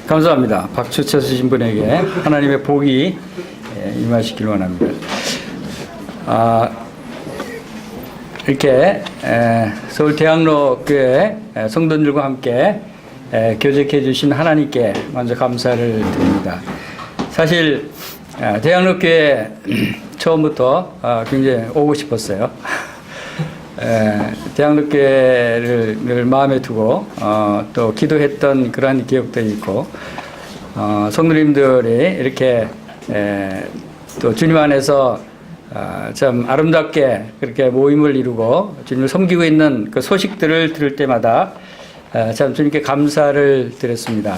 감사합니다. 박수 쳐주신 분에게 하나님의 복이 임하시길 원합니다. 이렇게 서울 대학로 교회 성도들과 함께 교제해 주신 하나님께 먼저 감사를 드립니다. 사실 대학로 교회 처음부터 굉장히 오고 싶었어요. 대학로교회를 늘 마음에 두고 또 기도했던 그러한 기억도 있고 성도님들이 이렇게 또 주님 안에서 참 아름답게 그렇게 모임을 이루고 주님을 섬기고 있는 그 소식들을 들을 때마다 참 주님께 감사를 드렸습니다.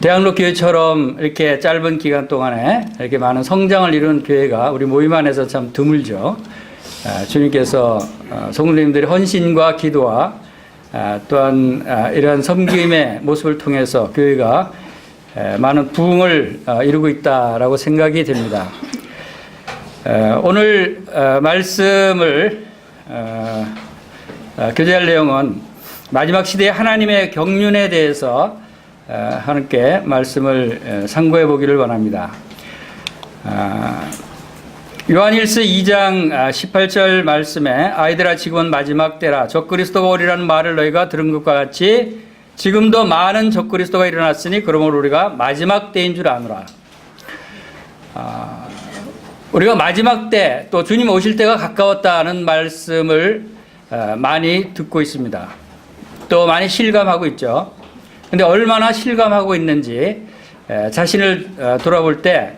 대학로교회처럼 이렇게 짧은 기간 동안에 이렇게 많은 성장을 이룬 교회가 우리 모임 안에서 참 드물죠. 주님께서 성도님들의 헌신과 기도와 또한 이러한 섬김의 모습을 통해서 교회가 많은 부흥을 이루고 있다라고 생각이 됩니다. 오늘 말씀을 교제할 내용은 마지막 시대의 하나님의 경륜에 대해서 하나님께 말씀을 상고해 보기를 원합니다. 요한일서 2장 18절 말씀에 아이들아 지금은 마지막 때라 적그리스도가 오리라는 말을 너희가 들은 것과 같이 지금도 많은 적그리스도가 일어났으니 그러므로 우리가 마지막 때인 줄 아노라. 우리가 마지막 때 또 주님 오실 때가 가까웠다는 말씀을 많이 듣고 있습니다. 또 많이 실감하고 있죠. 근데 얼마나 실감하고 있는지 자신을 돌아볼 때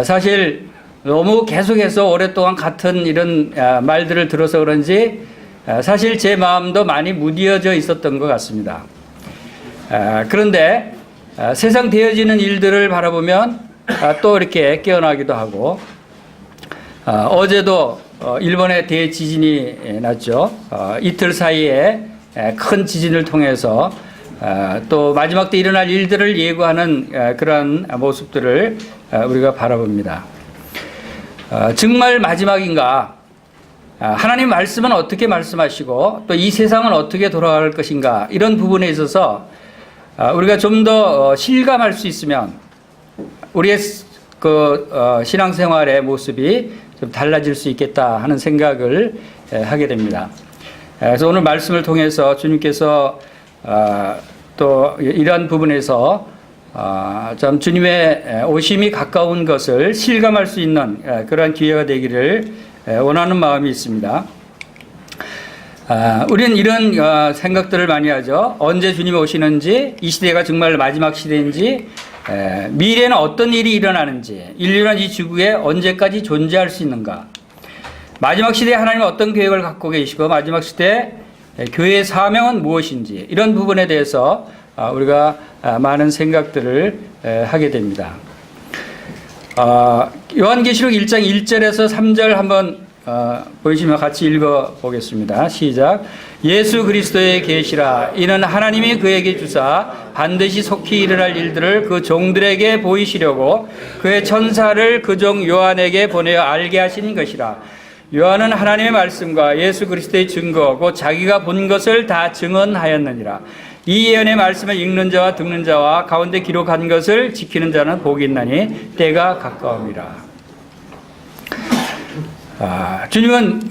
사실 너무 계속해서 오랫동안 같은 이런 말들을 들어서 그런지 사실 제 마음도 많이 무디어져 있었던 것 같습니다. 그런데 세상 되어지는 일들을 바라보면 또 이렇게 깨어나기도 하고 어제도 일본의 대지진이 났죠. 이틀 사이에 큰 지진을 통해서 또 마지막 때 일어날 일들을 예고하는 그러한 모습들을 우리가 바라봅니다. 정말 마지막인가? 하나님 말씀은 어떻게 말씀하시고 또 이 세상은 어떻게 돌아갈 것인가? 이런 부분에 있어서 우리가 좀 더 실감할 수 있으면 우리의 신앙생활의 모습이 좀 달라질 수 있겠다 하는 생각을 하게 됩니다. 그래서 오늘 말씀을 통해서 주님께서 또 이러한 부분에서 참 주님의 오심이 가까운 것을 실감할 수 있는 그러한 기회가 되기를 원하는 마음이 있습니다. 우리는 이런 생각들을 많이 하죠. 언제 주님이 오시는지, 이 시대가 정말 마지막 시대인지, 미래에는 어떤 일이 일어나는지, 인류는 이 지구에 언제까지 존재할 수 있는가, 마지막 시대에 하나님은 어떤 계획을 갖고 계시고 마지막 시대에 교회의 사명은 무엇인지, 이런 부분에 대해서 우리가 많은 생각들을 하게 됩니다. 요한계시록 1장 1절에서 3절 한번 보이시면 같이 읽어보겠습니다. 시작. 예수 그리스도의 계시라. 이는 하나님이 그에게 주사 반드시 속히 일어날 일들을 그 종들에게 보이시려고 그의 천사를 그 종 요한에게 보내어 알게 하신 것이라. 요한은 하나님의 말씀과 예수 그리스도의 증거 곧 자기가 본 것을 다 증언하였느니라. 이 예언의 말씀을 읽는 자와 듣는 자와 가운데 기록한 것을 지키는 자는 복이 있나니 때가 가까움이라. 주님은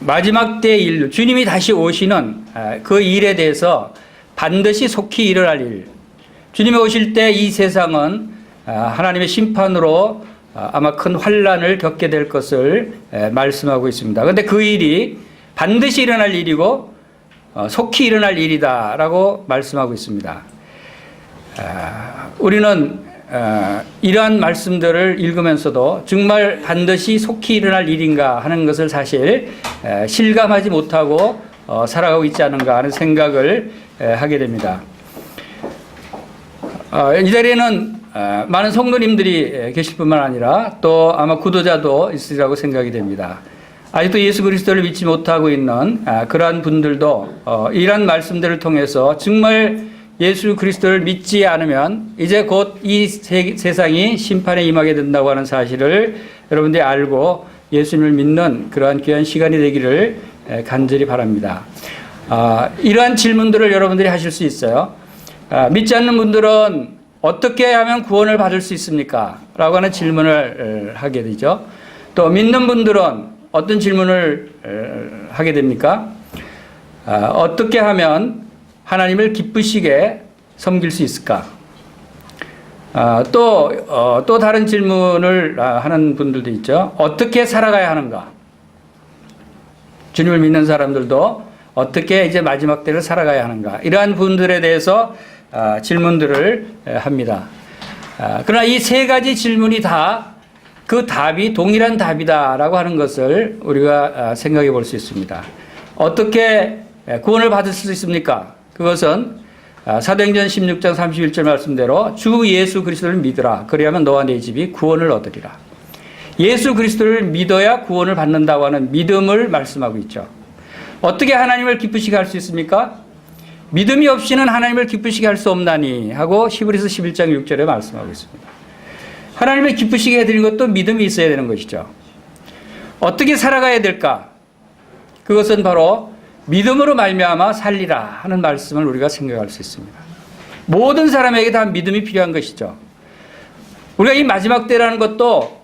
마지막 때의 일, 주님이 다시 오시는 그 일에 대해서 반드시 속히 일어날 일, 주님이 오실 때 이 세상은 하나님의 심판으로 아마 큰 환난을 겪게 될 것을 말씀하고 있습니다. 그런데 그 일이 반드시 일어날 일이고 속히 일어날 일이다라고 말씀하고 있습니다. 우리는 이러한 말씀들을 읽으면서도 정말 반드시 속히 일어날 일인가 하는 것을 사실 실감하지 못하고 살아가고 있지 않은가 하는 생각을 하게 됩니다. 이 자리에는 많은 성도님들이 계실 뿐만 아니라 또 아마 구도자도 있으리라고 생각이 됩니다. 아직도 예수 그리스도를 믿지 못하고 있는 그러한 분들도 이러한 말씀들을 통해서 정말 예수 그리스도를 믿지 않으면 이제 곧 이 세상이 심판에 임하게 된다고 하는 사실을 여러분들이 알고 예수님을 믿는 그러한 귀한 시간이 되기를 간절히 바랍니다. 이러한 질문들을 여러분들이 하실 수 있어요. 믿지 않는 분들은 어떻게 하면 구원을 받을 수 있습니까? 라고 하는 질문을 하게 되죠. 또 믿는 분들은 어떤 질문을 하게 됩니까? 어떻게 하면 하나님을 기쁘시게 섬길 수 있을까? 또 다른 질문을 하는 분들도 있죠. 어떻게 살아가야 하는가? 주님을 믿는 사람들도 어떻게 이제 마지막 때를 살아가야 하는가? 이러한 분들에 대해서 질문들을 합니다. 그러나 이 세 가지 질문이 다 그 답이 동일한 답이다라고 하는 것을 우리가 생각해 볼 수 있습니다. 어떻게 구원을 받을 수 있습니까? 그것은 사도행전 16장 31절 말씀대로 주 예수 그리스도를 믿으라. 그리하면 너와 네 집이 구원을 얻으리라. 예수 그리스도를 믿어야 구원을 받는다고 하는 믿음을 말씀하고 있죠. 어떻게 하나님을 기쁘시게 할 수 있습니까? 믿음이 없이는 하나님을 기쁘시게 할 수 없나니 하고 히브리서 11장 6절에 말씀하고 있습니다. 하나님을 기쁘시게 해드리는 것도 믿음이 있어야 되는 것이죠. 어떻게 살아가야 될까? 그것은 바로 믿음으로 말미암아 살리라 하는 말씀을 우리가 생각할 수 있습니다. 모든 사람에게 다 믿음이 필요한 것이죠. 우리가 이 마지막 때라는 것도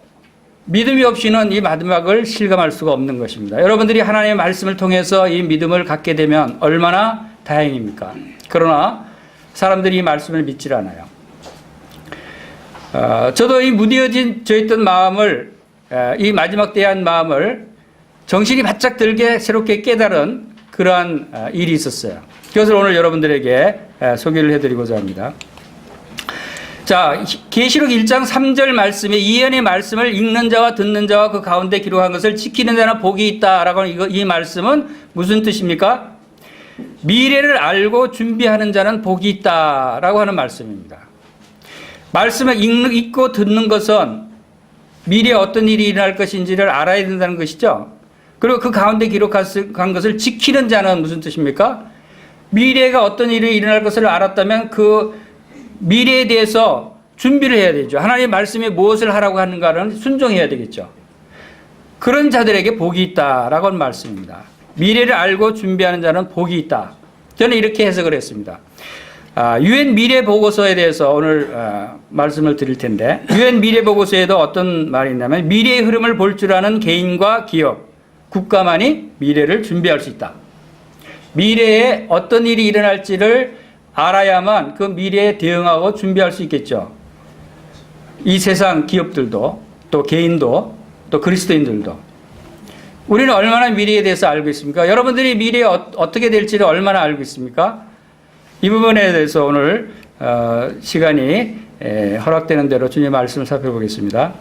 믿음이 없이는 이 마지막을 실감할 수가 없는 것입니다. 여러분들이 하나님의 말씀을 통해서 이 믿음을 갖게 되면 얼마나 다행입니까? 그러나 사람들이 이 말씀을 믿질 않아요. 저도 이 무뎌져 있던 마음을, 이 마지막 때에 한 마음을 정신이 바짝 들게 새롭게 깨달은 그러한 일이 있었어요. 그것을 오늘 여러분들에게 소개를 해드리고자 합니다. 자, 계시록 1장 3절 말씀에 이언의 말씀을 읽는 자와 듣는 자와 그 가운데 기록한 것을 지키는 자는 복이 있다라고 하는 이 말씀은 무슨 뜻입니까? 미래를 알고 준비하는 자는 복이 있다라고 하는 말씀입니다. 말씀을 읽고 듣는 것은 미래에 어떤 일이 일어날 것인지를 알아야 된다는 것이죠. 그리고 그 가운데 기록한 것을 지키는 자는 무슨 뜻입니까? 미래가 어떤 일이 일어날 것을 알았다면 그 미래에 대해서 준비를 해야 되죠. 하나님의 말씀에 무엇을 하라고 하는가는 순종해야 되겠죠. 그런 자들에게 복이 있다라고 하는 말씀입니다. 미래를 알고 준비하는 자는 복이 있다. 저는 이렇게 해석을 했습니다. UN 미래 보고서에 대해서 오늘 말씀을 드릴 텐데, UN 미래 보고서에도 어떤 말이 있냐면 미래의 흐름을 볼 줄 아는 개인과 기업, 국가만이 미래를 준비할 수 있다. 미래에 어떤 일이 일어날지를 알아야만 그 미래에 대응하고 준비할 수 있겠죠. 이 세상 기업들도 또 개인도 또 그리스도인들도. 우리는 얼마나 미래에 대해서 알고 있습니까? 여러분들이 미래에 어떻게 될지를 얼마나 알고 있습니까? 이 부분에 대해서 오늘 시간이 허락되는 대로 주님의 말씀을 살펴보겠습니다.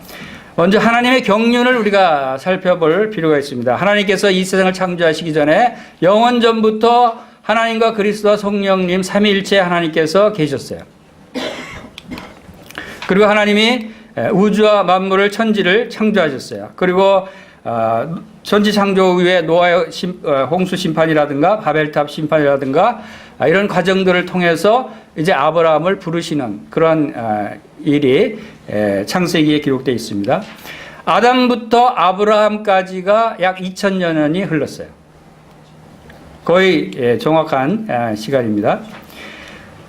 먼저 하나님의 경륜을 우리가 살펴볼 필요가 있습니다. 하나님께서 이 세상을 창조하시기 전에 영원 전부터 하나님과 그리스도와 성령님 삼위일체 하나님께서 계셨어요. 그리고 하나님이 우주와 만물을 천지를 창조하셨어요. 그리고 천지 창조 후에 노아의 홍수 심판이라든가 바벨탑 심판이라든가 이런 과정들을 통해서 이제 아브라함을 부르시는 그런 일이 창세기에 기록되어 있습니다. 아담부터 아브라함까지가 약 2000년이 흘렀어요. 거의 정확한 시간입니다.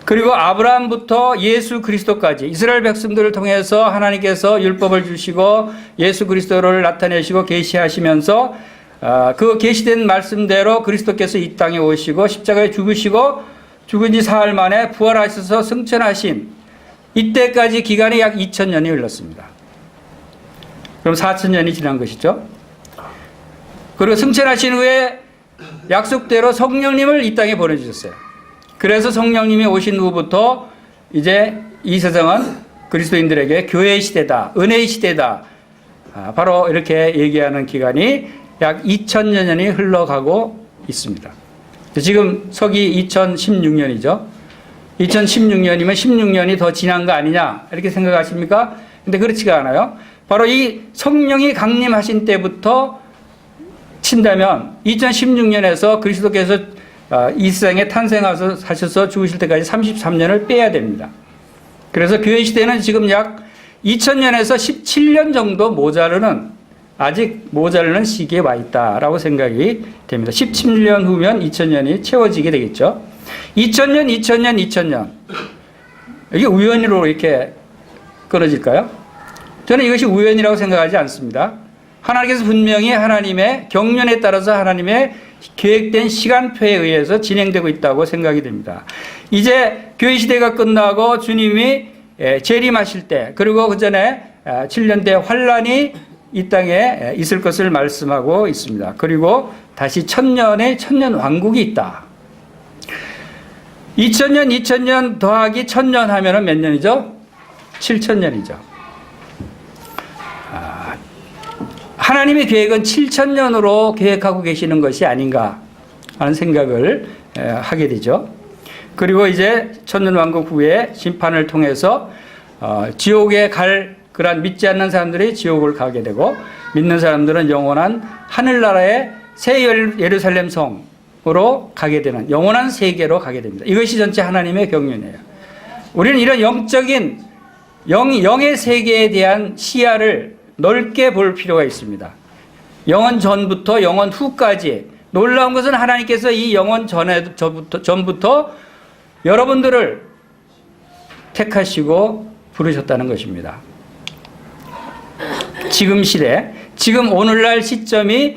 그리고 아브라함부터 예수 그리스도까지 이스라엘 백성들을 통해서 하나님께서 율법을 주시고 예수 그리스도를 나타내시고 계시하시면서 그 계시된 말씀대로 그리스도께서 이 땅에 오시고 십자가에 죽으시고 죽은 지 사흘 만에 부활하셔서 승천하신 이때까지 기간이 약 2000년이 흘렀습니다. 그럼 4000년이 지난 것이죠. 그리고 승천하신 후에 약속대로 성령님을 이 땅에 보내주셨어요. 그래서 성령님이 오신 후부터 이제 이 세상은 그리스도인들에게 교회의 시대다, 은혜의 시대다. 바로 이렇게 얘기하는 기간이 약 2000년이 흘러가고 있습니다. 지금 서기 2016년이죠. 2016년이면 16년이 더 지난 거 아니냐 이렇게 생각하십니까? 근데 그렇지가 않아요. 바로 이 성령이 강림하신 때부터 친다면 2016년에서 그리스도께서 이 세상에 탄생하셔서 죽으실 때까지 33년을 빼야 됩니다. 그래서 교회 시대는 지금 약 2000년에서 17년 정도 모자르는 아직 모자르는 시기에 와 있다라고 생각이 됩니다. 17년 후면 2000년이 채워지게 되겠죠. 2000년. 이게 우연으로 이렇게 끊어질까요? 저는 이것이 우연이라고 생각하지 않습니다. 하나님께서 분명히 하나님의 경륜에 따라서 하나님의 계획된 시간표에 의해서 진행되고 있다고 생각이 됩니다. 이제 교회 시대가 끝나고 주님이 재림하실 때, 그리고 그 전에 7년대 환란이 이 땅에 있을 것을 말씀하고 있습니다. 그리고 다시 천년 왕국이 있다. 2000년 더하기 1000년 하면은 몇 년이죠? 7000년이죠. 하나님의 계획은 7000년으로 계획하고 계시는 것이 아닌가 하는 생각을 하게 되죠. 그리고 이제 천년 왕국 후에 심판을 통해서 지옥에 갈 그런 믿지 않는 사람들이 지옥을 가게 되고, 믿는 사람들은 영원한 하늘나라의 새 예루살렘 성으로 가게 되는 영원한 세계로 가게 됩니다. 이것이 전체 하나님의 경륜이에요. 우리는 이런 영적인 영의 세계에 대한 시야를 넓게 볼 필요가 있습니다. 영원 전부터 영원 후까지. 놀라운 것은 하나님께서 이 영원 전부터 여러분들을 택하시고 부르셨다는 것입니다. 지금 시대, 지금 오늘날 시점이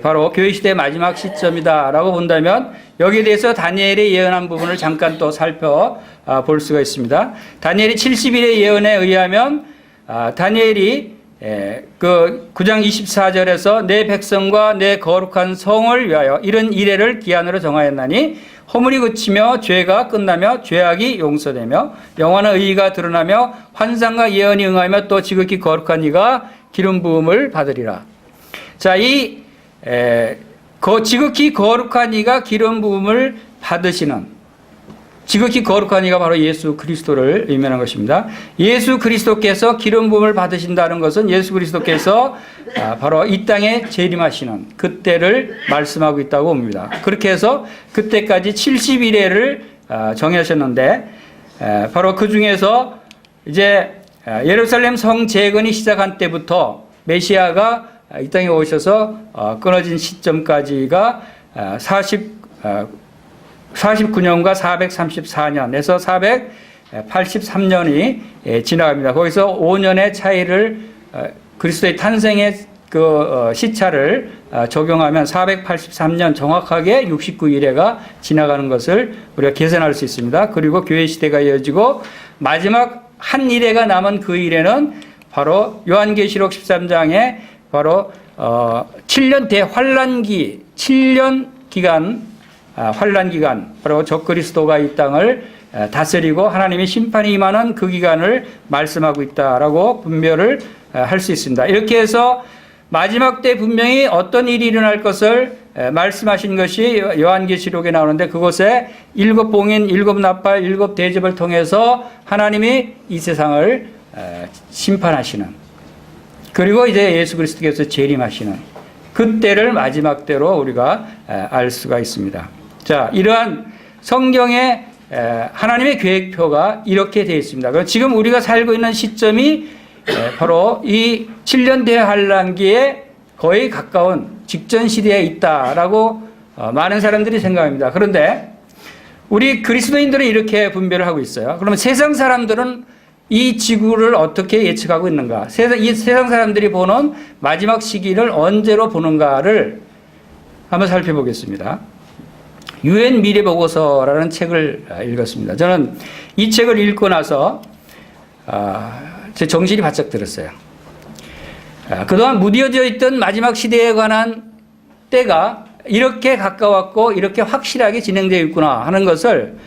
바로 교회 시대의 마지막 시점이다라고 본다면, 여기에 대해서 다니엘이 예언한 부분을 잠깐 또 살펴볼 수가 있습니다. 다니엘이 70일의 예언에 의하면 다니엘이 그 9장 24절에서 내 백성과 내 거룩한 성을 위하여 이런 이래를 기한으로 정하였나니 허물이 그치며 죄가 끝나며 죄악이 용서되며 영원한 의의가 드러나며 환상과 예언이 응하며 또 지극히 거룩한 이가 기름 부음을 받으리라. 자, 이 지극히 거룩한 이가 기름 부음을 받으시는, 지극히 거룩한 이가 바로 예수 그리스도를 의미하는 것입니다. 예수 그리스도께서 기름 부음을 받으신다는 것은 예수 그리스도께서 바로 이 땅에 재림하시는 그때를 말씀하고 있다고 봅니다. 그렇게 해서 그때까지 70일에를 정하셨는데, 바로 그 중에서 이제 예루살렘 성 재건이 시작한 때부터 메시아가 이 땅에 오셔서 끊어진 시점까지가 49년과 434년에서 483년이 지나갑니다. 거기서 5년의 차이를 그리스도의 탄생의 그 시차를 적용하면 483년 정확하게 69일에가 지나가는 것을 우리가 계산할 수 있습니다. 그리고 교회 시대가 이어지고 마지막 한 일회가 남은 그 일에는 바로 요한계시록 13장에 바로 7년 대환란기, 7년 기간, 환란 기간, 바로 적그리스도가 이 땅을 다스리고 하나님의 심판이 임하는 그 기간을 말씀하고 있다라고 분별을 할 수 있습니다. 이렇게 해서 마지막 때 분명히 어떤 일이 일어날 것을 말씀하신 것이 요한계시록에 나오는데, 그곳에 7봉인, 7나팔, 7대접을 통해서 하나님이 이 세상을 심판하시는, 그리고 이제 예수 그리스도께서 재림하시는 그때를 마지막 때로 우리가 알 수가 있습니다. 자, 이러한 성경의 하나님의 계획표가 이렇게 되어 있습니다. 그럼 지금 우리가 살고 있는 시점이 바로 이 7년 대환란기에 거의 가까운 직전 시대에 있다라고 많은 사람들이 생각합니다. 그런데 우리 그리스도인들은 이렇게 분별을 하고 있어요. 그러면 세상 사람들은 이 지구를 어떻게 예측하고 있는가? 이 세상 사람들이 보는 마지막 시기를 언제로 보는가를 한번 살펴보겠습니다. 유엔 미래보고서라는 책을 읽었습니다. 저는 이 책을 읽고 나서 제 정신이 바짝 들었어요. 그동안 무뎌져 있던 마지막 시대에 관한 때가 이렇게 가까웠고 이렇게 확실하게 진행되어 있구나 하는 것을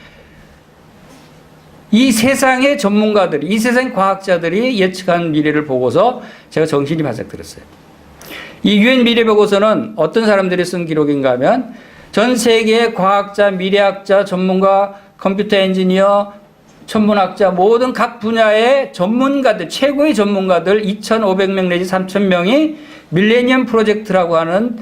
이 세상의 전문가들이, 이 세상 과학자들이 예측한 미래를 보고서 제가 정신이 바짝 들었어요. 이 유엔 미래보고서는 어떤 사람들이 쓴 기록인가 하면 전 세계의 과학자, 미래학자, 전문가, 컴퓨터 엔지니어, 천문학자, 모든 각 분야의 전문가들, 최고의 전문가들 2,500명 내지 3,000명이 밀레니엄 프로젝트라고 하는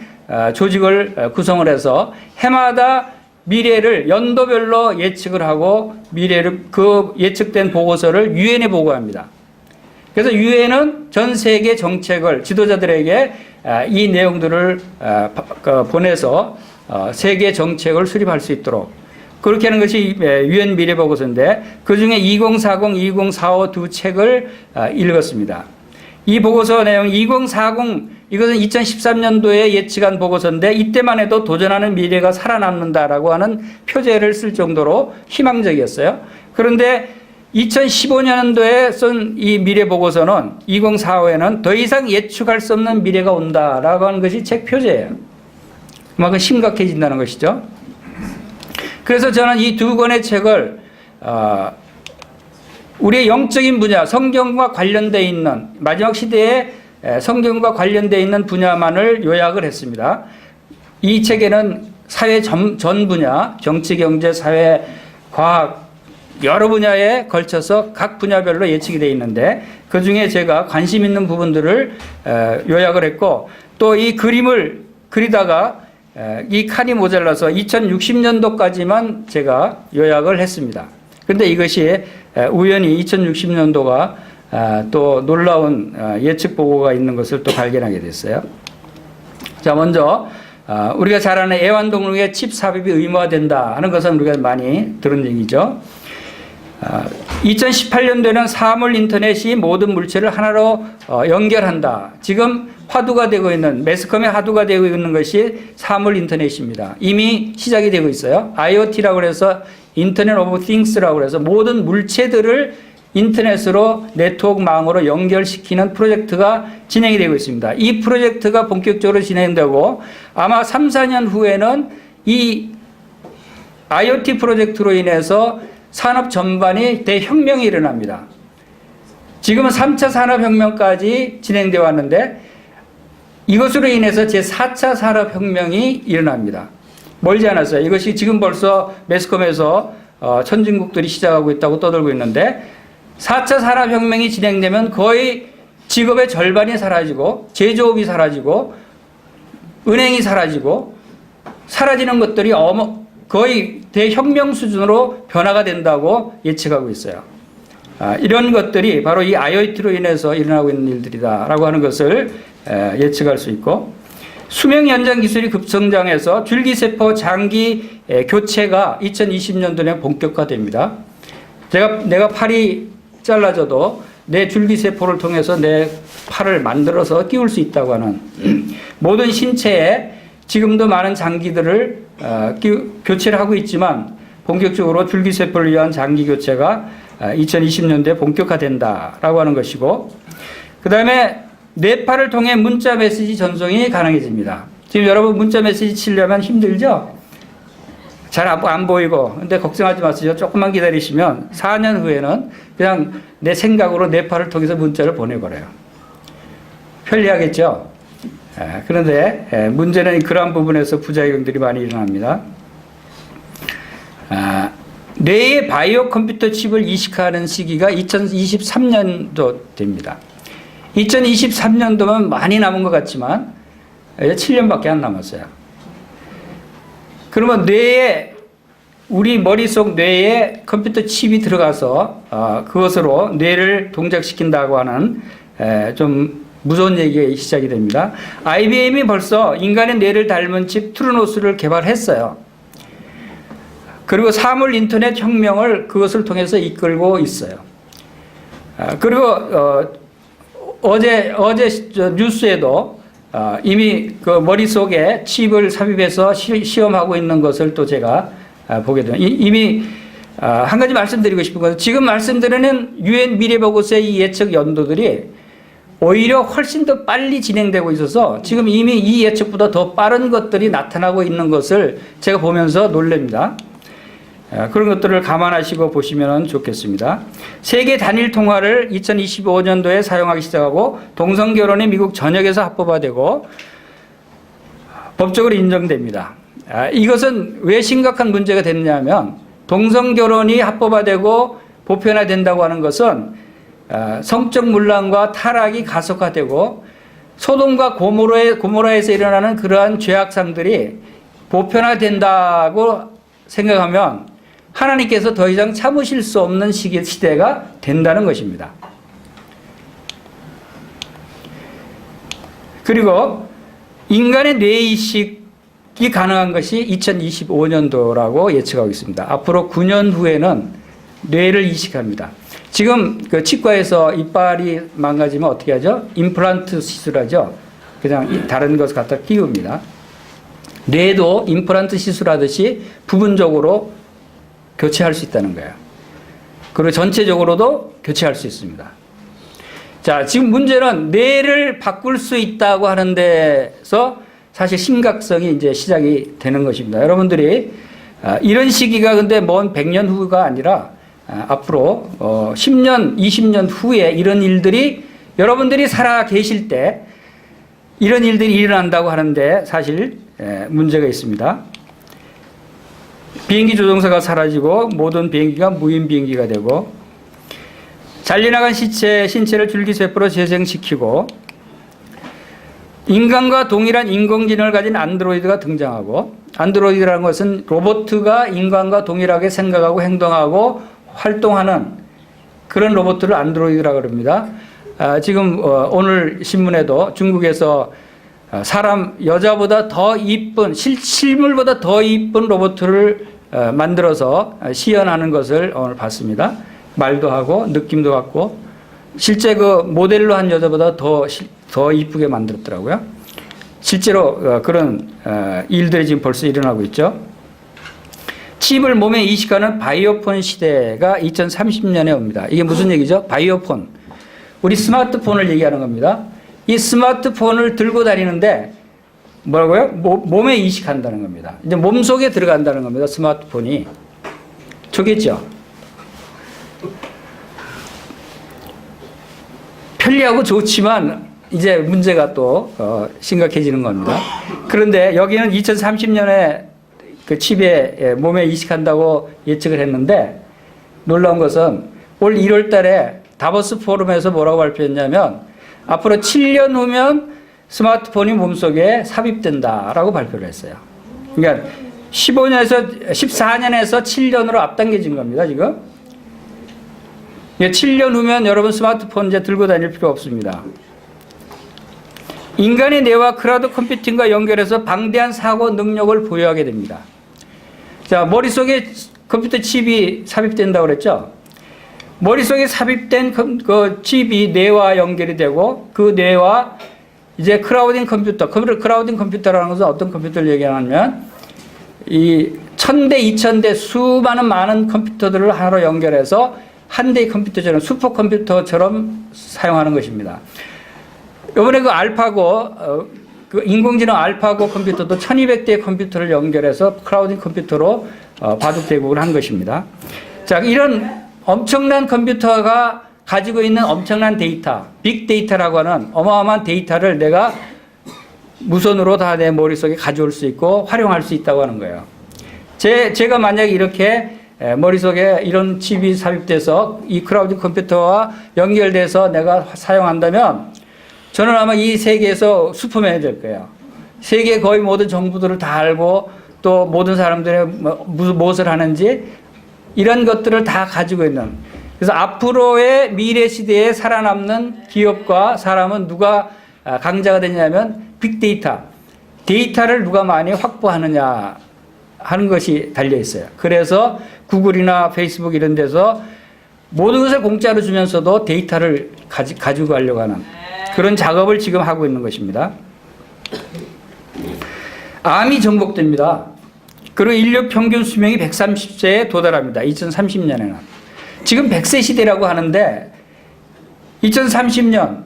조직을 구성을 해서 해마다 미래를 연도별로 예측을 하고 미래를 그 예측된 보고서를 유엔에 보고합니다. 그래서 유엔은 전 세계 정책을 지도자들에게 이 내용들을 보내서 세계 정책을 수립할 수 있도록 그렇게 하는 것이 유엔 미래보고서인데 그중에 2040, 2045 두 책을 읽었습니다. 이 보고서 내용 2040 이것은 2013년도에 예측한 보고서인데 이때만 해도 도전하는 미래가 살아남는다라고 하는 표제를 쓸 정도로 희망적이었어요. 그런데 2015년도에 쓴 이 미래 보고서는 2045에는 더 이상 예측할 수 없는 미래가 온다라고 하는 것이 책 표제예요. 그만큼 심각해진다는 것이죠. 그래서 저는 이 두 권의 책을 우리의 영적인 분야, 성경과 관련되어 있는 마지막 시대에 성경과 관련되어 있는 분야만을 요약을 했습니다. 이 책에는 사회 전 분야, 정치, 경제, 사회, 과학 여러 분야에 걸쳐서 각 분야별로 예측이 되어 있는데 그중에 제가 관심 있는 부분들을 요약을 했고 또 이 그림을 그리다가 이 칸이 모자라서 2060년도까지만 제가 요약을 했습니다. 그런데 이것이 우연히 2060년도가 또 놀라운 예측 보고가 있는 것을 또 발견하게 됐어요. 자, 먼저 우리가 잘 아는 애완동물의 칩 삽입이 의무화된다 하는 것은 우리가 많이 들은 얘기죠. 2018년도에는 사물 인터넷이 모든 물체를 하나로 연결한다. 지금 화두가 되고 있는 매스컴의 화두가 되고 있는 것이 사물 인터넷입니다. 이미 시작이 되고 있어요. IoT라고 해서 인터넷 오브 띵스라고 해서 모든 물체들을 인터넷으로 네트워크망으로 연결시키는 프로젝트가 진행이 되고 있습니다. 이 프로젝트가 본격적으로 진행되고 아마 3, 4년 후에는 이 IoT 프로젝트로 인해서 산업 전반이 대혁명이 일어납니다. 지금은 3차 산업혁명까지 진행되어 왔는데 이것으로 인해서 제4차 산업혁명이 일어납니다. 멀지 않았어요. 이것이 지금 벌써 매스컴에서 선진국들이 시작하고 있다고 떠들고 있는데 4차 산업혁명이 진행되면 거의 직업의 절반이 사라지고 제조업이 사라지고 은행이 사라지고 사라지는 것들이 거의 대혁명 수준으로 변화가 된다고 예측하고 있어요. 이런 것들이 바로 이 IoT로 인해서 일어나고 있는 일들이다라고 하는 것을 예측할 수 있고 수명 연장 기술이 급성장해서 줄기세포 장기 교체가 2020년도에 본격화됩니다. 내가 팔이 잘라져도 내 줄기세포를 통해서 내 팔을 만들어서 끼울 수 있다고 하는 모든 신체에 지금도 많은 장기들을 교체를 하고 있지만 본격적으로 줄기세포를 위한 장기 교체가 2020년도에 본격화된다라고 하는 것이고 그 다음에 뇌파를 통해 문자 메시지 전송이 가능해집니다. 지금 여러분 문자 메시지 치려면 힘들죠? 잘 안 보이고 근데 걱정하지 마세요. 조금만 기다리시면 4년 후에는 그냥 내 생각으로 뇌파를 통해서 문자를 보내버려요. 편리하겠죠? 그런데 문제는 그러한 부분에서 부작용들이 많이 일어납니다. 뇌의 바이오 컴퓨터 칩을 이식하는 시기가 2023년도 됩니다. 2023년도면 많이 남은 것 같지만 7년밖에 안 남았어요. 그러면 우리 머릿속 뇌에 컴퓨터 칩이 들어가서 그것으로 뇌를 동작시킨다고 하는 좀 무서운 얘기가 시작이 됩니다. IBM이 벌써 인간의 뇌를 닮은 칩 트루노스를 개발했어요. 그리고 사물 인터넷 혁명을 그것을 통해서 이끌고 있어요. 그리고 어제 뉴스에도 이미 그 머릿속에 칩을 삽입해서 시험하고 있는 것을 또 제가 보게 돼요. 이미 한 가지 말씀드리고 싶은 것은 지금 말씀드리는 유엔 미래보고서의 이 예측 연도들이 오히려 훨씬 더 빨리 진행되고 있어서 지금 이미 이 예측보다 더 빠른 것들이 나타나고 있는 것을 제가 보면서 놀랍니다. 그런 것들을 감안하시고 보시면 좋겠습니다. 세계 단일 통화를 2025년도에 사용하기 시작하고 동성결혼이 미국 전역에서 합법화되고 법적으로 인정됩니다. 이것은 왜 심각한 문제가 됐느냐 하면 동성결혼이 합법화되고 보편화된다고 하는 것은 성적 문란과 타락이 가속화되고 소돔과 고모라에서 일어나는 그러한 죄악상들이 보편화된다고 생각하면 하나님께서 더 이상 참으실 수 없는 시대가 된다는 것입니다. 그리고 인간의 뇌이식이 가능한 것이 2025년도라고 예측하고 있습니다. 앞으로 9년 후에는 뇌를 이식합니다. 지금 그 치과에서 이빨이 망가지면 어떻게 하죠? 임플란트 시술하죠. 그냥 다른 것을 갖다 끼웁니다. 뇌도 임플란트 시술하듯이 부분적으로 교체할 수 있다는 거예요. 그리고 전체적으로도 교체할 수 있습니다. 자, 지금 문제는 뇌를 바꿀 수 있다고 하는 데서 사실 심각성이 이제 시작이 되는 것입니다. 여러분들이 이런 시기가 근데 먼 100년 후가 아니라 앞으로 10년, 20년 후에 이런 일들이 여러분들이 살아 계실 때 이런 일들이 일어난다고 하는데 사실 문제가 있습니다. 비행기 조종사가 사라지고 모든 비행기가 무인 비행기가 되고 잘려나간 신체를 줄기세포로 재생시키고 인간과 동일한 인공지능을 가진 안드로이드가 등장하고 안드로이드라는 것은 로봇가 인간과 동일하게 생각하고 행동하고 활동하는 그런 로봇들을 안드로이드라고 합니다. 지금 오늘 신문에도 중국에서 여자보다 더 이쁜 실물보다 더 이쁜 로봇을 만들어서 시연하는 것을 오늘 봤습니다. 말도 하고 느낌도 같고 실제 그 모델로 한 여자보다 더 이쁘게 만들었더라고요. 실제로 그런 일들이 지금 벌써 일어나고 있죠. 칩을 몸에 이식하는 바이오폰 시대가 2030년에 옵니다. 이게 무슨 얘기죠? 바이오폰. 우리 스마트폰을 얘기하는 겁니다. 이 스마트폰을 들고 다니는데 뭐라고요? 몸에 이식한다는 겁니다. 이제 몸속에 들어간다는 겁니다. 스마트폰이. 좋겠죠? 편리하고 좋지만 이제 문제가 또 심각해지는 겁니다. 그런데 여기는 2030년에 그 칩에 몸에 이식한다고 예측을 했는데 놀라운 것은 올 1월 달에 다보스 포럼에서 뭐라고 발표했냐면 앞으로 7년 후면 스마트폰이 몸속에 삽입된다라고 발표를 했어요. 그러니까 14년에서 7년으로 앞당겨진 겁니다, 지금. 7년 후면 여러분 스마트폰 이제 들고 다닐 필요 없습니다. 인간의 뇌와 클라우드 컴퓨팅과 연결해서 방대한 사고 능력을 보유하게 됩니다. 자, 머릿속에 컴퓨터 칩이 삽입된다고 그랬죠? 머릿속에 삽입된 그 칩이 뇌와 연결이 되고 그 뇌와 이제 크라우딩 컴퓨터라는 것은 어떤 컴퓨터를 얘기하냐면 이 1000대, 2000대 수많은 많은 컴퓨터들을 하나로 연결해서 한 대의 컴퓨터처럼 슈퍼컴퓨터처럼 사용하는 것입니다. 이번에 그 알파고 그 인공지능 알파고 컴퓨터도 1200대의 컴퓨터를 연결해서 크라우딩 컴퓨터로 바둑 대국을 한 것입니다. 자, 이런 엄청난 컴퓨터가 가지고 있는 엄청난 데이터, 빅데이터라고 하는 어마어마한 데이터를 내가 무선으로 다 내 머릿속에 가져올 수 있고 활용할 수 있다고 하는 거예요. 제가 만약에 이렇게 머릿속에 이런 칩이 삽입돼서 이 크라우드 컴퓨터와 연결돼서 내가 사용한다면 저는 아마 이 세계에서 슈퍼맨이 될 거예요. 세계 거의 모든 정부들을 다 알고 또 모든 사람들이 무엇을 하는지 이런 것들을 다 가지고 있는. 그래서 앞으로의 미래 시대에 살아남는 기업과 사람은 누가 강자가 되냐면 빅데이터. 데이터를 누가 많이 확보하느냐 하는 것이 달려 있어요. 그래서 구글이나 페이스북 이런 데서 모든 것을 공짜로 주면서도 데이터를 가지고 가려고 하는 그런 작업을 지금 하고 있는 것입니다. 암이 정복됩니다. 그리고 인류 평균 수명이 130세에 도달합니다. 2030년에는. 지금 100세 시대라고 하는데 2030년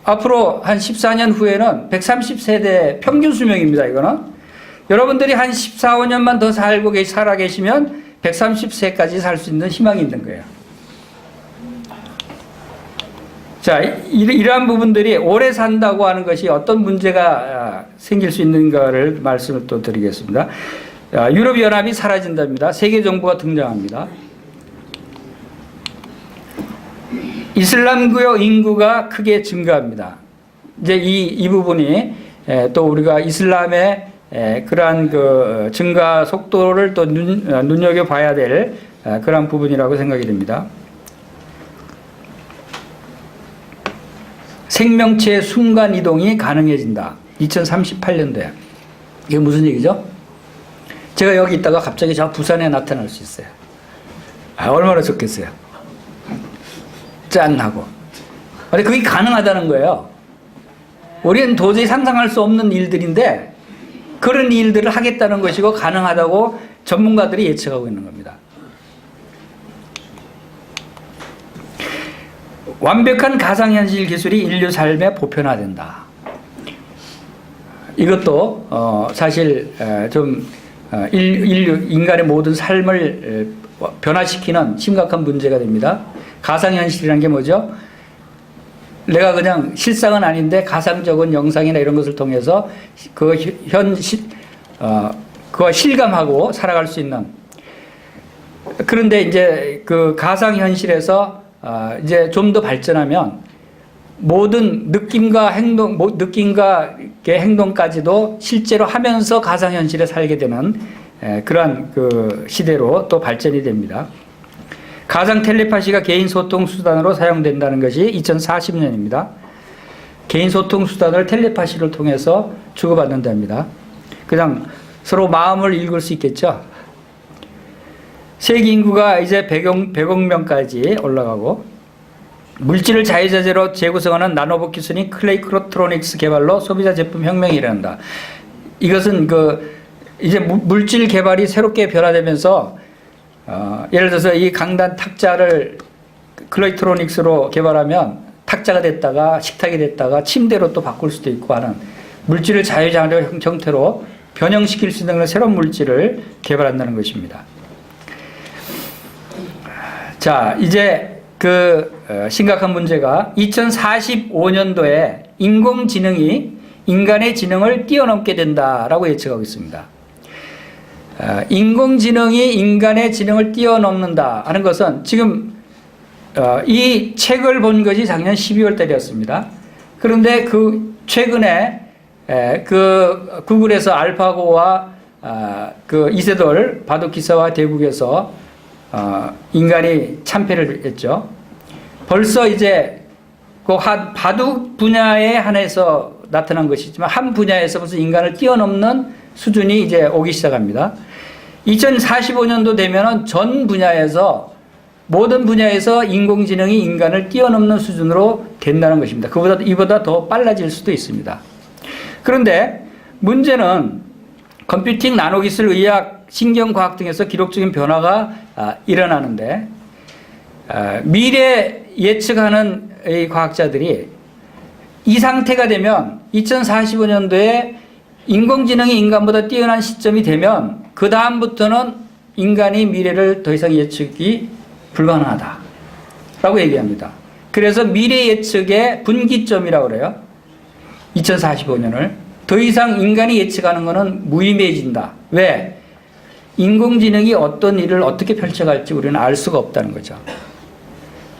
앞으로 한 14년 후에는 130세대 평균 수명입니다. 이거는. 여러분들이 한 14, 15년만 더 살아 계시면 130세까지 살 수 있는 희망이 있는 거예요. 자, 이러한 부분들이 오래 산다고 하는 것이 어떤 문제가 생길 수 있는가를 말씀을 또 드리겠습니다. 유럽연합이 사라진답니다. 세계 정부가 등장합니다. 이슬람교 인구가 크게 증가합니다. 이제 이 부분이 또 우리가 이슬람의 그러한 그 증가 속도를 또 눈여겨봐야 될 그러한 부분이라고 생각이 됩니다. 생명체의 순간 이동이 가능해진다. 2038년도에. 이게 무슨 얘기죠? 제가 여기 있다가 갑자기 저 부산에 나타날 수 있어요. 얼마나 좋겠어요. 짠 하고. 근데 그게 가능하다는 거예요. 우리는 도저히 상상할 수 없는 일들인데 그런 일들을 하겠다는 것이고 가능하다고 전문가들이 예측하고 있는 겁니다. 완벽한 가상현실 기술이 인류 삶에 보편화된다. 이것도 사실 좀 인간의 모든 삶을 변화시키는 심각한 문제가 됩니다. 가상현실이라는 게 뭐죠? 내가 그냥 실상은 아닌데 가상적인 영상이나 이런 것을 통해서 그거 실감하고 살아갈 수 있는. 그런데 이제 그 가상현실에서 이제 좀 더 발전하면 모든 느낌과 행동까지도 실제로 하면서 가상현실에 살게 되는 그러한 그 시대로 또 발전이 됩니다. 가상 텔레파시가 개인 소통 수단으로 사용된다는 것이 2040년입니다. 개인 소통 수단을 텔레파시를 통해서 주고받는답니다. 그냥 서로 마음을 읽을 수 있겠죠. 세계 인구가 이제 100억 명까지 올라가고 물질을 자유자재로 재구성하는 나노봇 기술인 클레이크로트로닉스 개발로 소비자 제품 혁명이 일어난다. 이것은 이제 물질 개발이 새롭게 변화되면서 예를 들어서 이 강단 탁자를 클레이크트로닉스로 개발하면 탁자가 됐다가 식탁이 됐다가 침대로 또 바꿀 수도 있고 하는 물질을 자유자재로 형태로 변형시킬 수 있는 새로운 물질을 개발한다는 것입니다. 자, 이제 심각한 문제가 2045년도에 인공지능이 인간의 지능을 뛰어넘게 된다라고 예측하고 있습니다. 인공지능이 인간의 지능을 뛰어넘는다 하는 것은 지금 이 책을 본 것이 작년 12월 달이었습니다. 그런데 최근에 구글에서 알파고와 이세돌 바둑기사와 대국에서 인간이 참패를 했죠. 벌써 이제 바둑 분야에 한해서 나타난 것이지만 한 분야에서 무슨 인간을 뛰어넘는 수준이 이제 오기 시작합니다. 2045년도 되면은 전 분야에서 모든 분야에서 인공지능이 인간을 뛰어넘는 수준으로 된다는 것입니다. 이보다 더 빨라질 수도 있습니다. 그런데 문제는 컴퓨팅, 나노기술, 의학, 신경과학 등에서 기록적인 변화가 일어나는데 미래 예측하는 이 과학자들이 이 상태가 되면 2045년도에 인공지능이 인간보다 뛰어난 시점이 되면 그 다음부터는 인간이 미래를 더 이상 예측이 불가능하다라고 얘기합니다. 그래서 미래 예측의 분기점이라고 그래요. 2045년을 더 이상 인간이 예측하는 것은 무의미해진다. 왜? 인공지능이 어떤 일을 어떻게 펼쳐갈지 우리는 알 수가 없다는 거죠.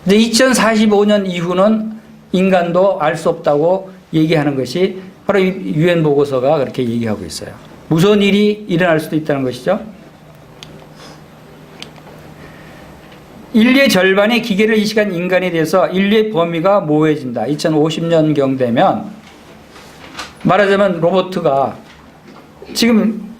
근데 2045년 이후는 인간도 알 수 없다고 얘기하는 것이 바로 유엔 보고서가 그렇게 얘기하고 있어요. 무서운 일이 일어날 수도 있다는 것이죠. 인류의 절반의 기계를 이식한 인간에 대해서 인류의 범위가 모호해진다. 2050년경 되면 말하자면 로봇가 지금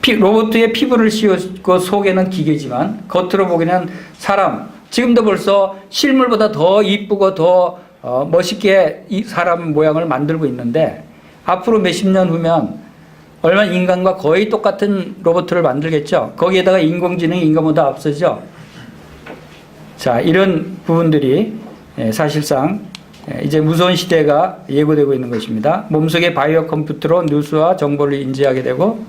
로봇의 피부를 씌우고 속에는 기계지만 겉으로 보기에는 사람, 지금도 벌써 실물보다 더 이쁘고 더 멋있게 이 사람 모양을 만들고 있는데 앞으로 몇십 년 후면 얼마 인간과 거의 똑같은 로봇을 만들겠죠. 거기에다가 인공지능이 인간보다 앞서죠. 자, 이런 부분들이 사실상 이제 무서운 시대가 예고되고 있는 것입니다. 몸속의 바이오 컴퓨터로 뉴스와 정보를 인지하게 되고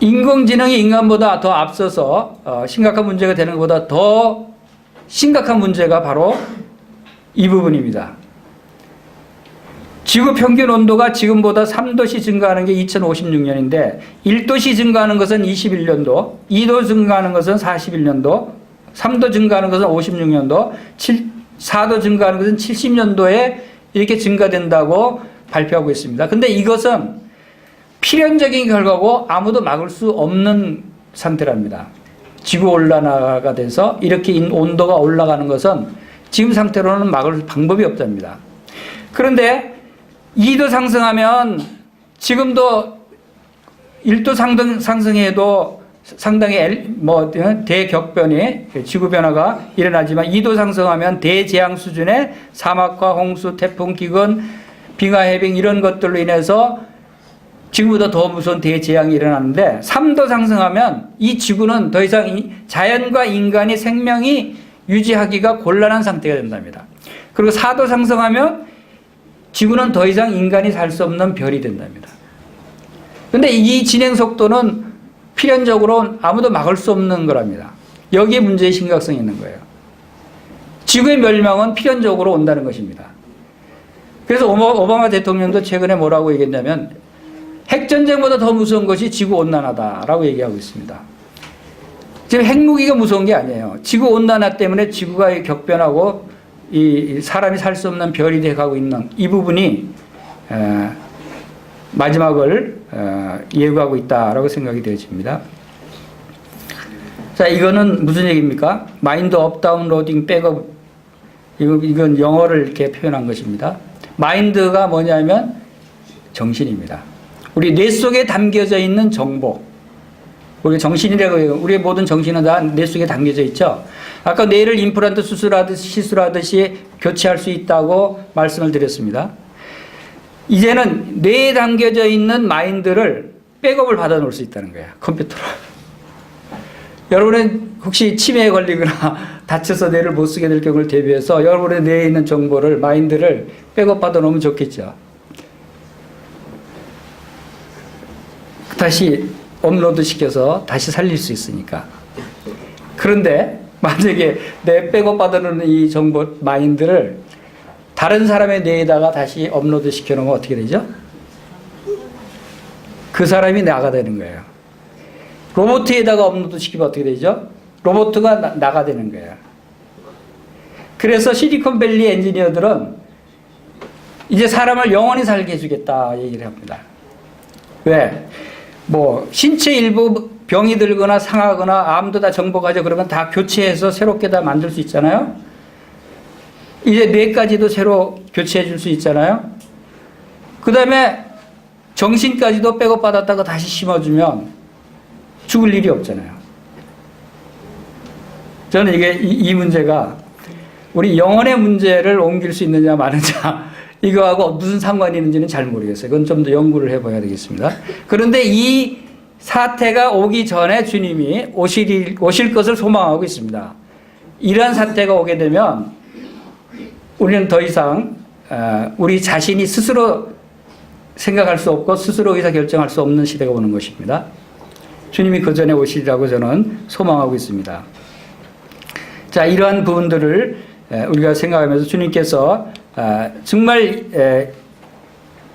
인공지능이 인간보다 더 앞서서 심각한 문제가 되는 것보다 더 심각한 문제가 바로 이 부분입니다. 지구 평균 온도가 지금보다 3도씩 증가하는 게 2056년인데 1도씩 증가하는 것은 21년도, 2도 증가하는 것은 41년도, 3도 증가하는 것은 56년도, 4도 증가하는 것은 70년도에 이렇게 증가된다고 발표하고 있습니다. 근데 이것은 필연적인 결과고 아무도 막을 수 없는 상태랍니다. 지구 온난화가 돼서 이렇게 온도가 올라가는 것은 지금 상태로는 막을 방법이 없답니다. 그런데 2도 상승하면 지금도 1도 상승해도 상당히 대격변이 지구 변화가 일어나지만 2도 상승하면 대재앙 수준의 사막과 홍수, 태풍, 기근, 빙하 해빙 이런 것들로 인해서 지구보다 더 무서운 대재앙이 일어나는데 3도 상승하면 이 지구는 더 이상 자연과 인간이 생명이 유지하기가 곤란한 상태가 된답니다. 그리고 4도 상승하면 지구는 더 이상 인간이 살 수 없는 별이 된답니다. 그런데 이 진행 속도는 필연적으로 아무도 막을 수 없는 거랍니다. 여기에 문제의 심각성이 있는 거예요. 지구의 멸망은 필연적으로 온다는 것입니다. 그래서 오바마 대통령도 최근에 뭐라고 얘기했냐면 핵전쟁보다 더 무서운 것이 지구온난화다라고 얘기하고 있습니다. 지금 핵무기가 무서운 게 아니에요. 지구온난화 때문에 지구가 격변하고 이 사람이 살 수 없는 별이 돼가고 있는 이 부분이 마지막을 예고하고 있다라고 생각이 되어집니다. 자, 이거는 무슨 얘기입니까? 마인드 업, 다운로딩, 백업. 이건 영어를 이렇게 표현한 것입니다. 마인드가 뭐냐면 정신입니다. 우리 뇌 속에 담겨져 있는 정보. 우리 정신이라고 해요. 우리의 모든 정신은 다 뇌 속에 담겨져 있죠. 아까 뇌를 임플란트 시술하듯이 교체할 수 있다고 말씀을 드렸습니다. 이제는 뇌에 담겨져 있는 마인드를 백업을 받아 놓을 수 있다는 거예요. 컴퓨터로. 여러분은 혹시 치매에 걸리거나 다쳐서 뇌를 못 쓰게 될 경우를 대비해서 여러분의 뇌에 있는 정보를, 마인드를 백업 받아 놓으면 좋겠죠. 다시 업로드 시켜서 다시 살릴 수 있으니까. 그런데 만약에 내 백업 받아 놓는 이 정보, 마인드를 다른 사람의 뇌에다가 다시 업로드 시켜놓으면 어떻게 되죠? 그 사람이 나가 되는 거예요. 로봇에다가 업로드 시키면 어떻게 되죠? 로봇가 나가 되는 거예요. 그래서 실리콘밸리 엔지니어들은 이제 사람을 영원히 살게 해주겠다 얘기를 합니다. 왜? 뭐 신체 일부 병이 들거나 상하거나 암도 다 정복하죠. 그러면 다 교체해서 새롭게 다 만들 수 있잖아요. 이제 뇌까지도 새로 교체해 줄 수 있잖아요. 그 다음에 정신까지도 백업 받았다가 다시 심어주면 죽을 일이 없잖아요. 저는 이 문제가 우리 영혼의 문제를 옮길 수 있느냐 마느냐 이거하고 무슨 상관이 있는지는 잘 모르겠어요. 그건 좀 더 연구를 해봐야 되겠습니다. 그런데 이 사태가 오기 전에 주님이 오실 것을 소망하고 있습니다. 이러한 사태가 오게 되면 우리는 더 이상 우리 자신이 스스로 생각할 수 없고 스스로 의사결정할 수 없는 시대가 오는 것입니다. 주님이 그 전에 오시리라고 저는 소망하고 있습니다. 자, 이러한 부분들을 우리가 생각하면서 주님께서 정말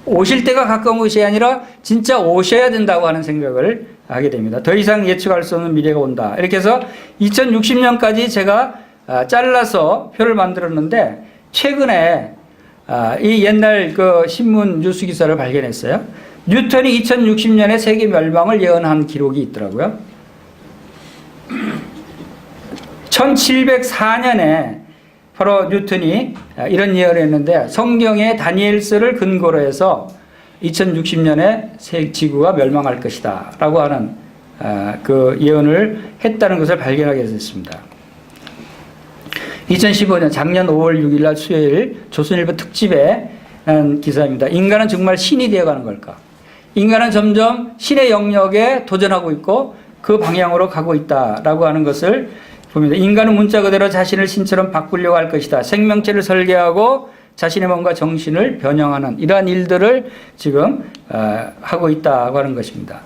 오실 때가 가까운 것이 아니라 진짜 오셔야 된다고 하는 생각을 하게 됩니다. 더 이상 예측할 수 없는 미래가 온다. 이렇게 해서 2060년까지 제가 잘라서 표를 만들었는데 최근에 이 옛날 그 신문 뉴스 기사를 발견했어요. 뉴턴이 2060년에 세계 멸망을 예언한 기록이 있더라고요. 1704년에 바로 뉴턴이 이런 예언을 했는데 성경의 다니엘서를 근거로 해서 2060년에 지구가 멸망할 것이다 라고 하는 그 예언을 했다는 것을 발견하게 됐습니다. 2015년 작년 5월 6일 날 수요일 조선일보 특집에 한 기사입니다. 인간은 정말 신이 되어가는 걸까? 인간은 점점 신의 영역에 도전하고 있고 그 방향으로 가고 있다라고 하는 것을 봅니다. 인간은 문자 그대로 자신을 신처럼 바꾸려고 할 것이다. 생명체를 설계하고 자신의 몸과 정신을 변형하는 이러한 일들을 지금 하고 있다고 하는 것입니다.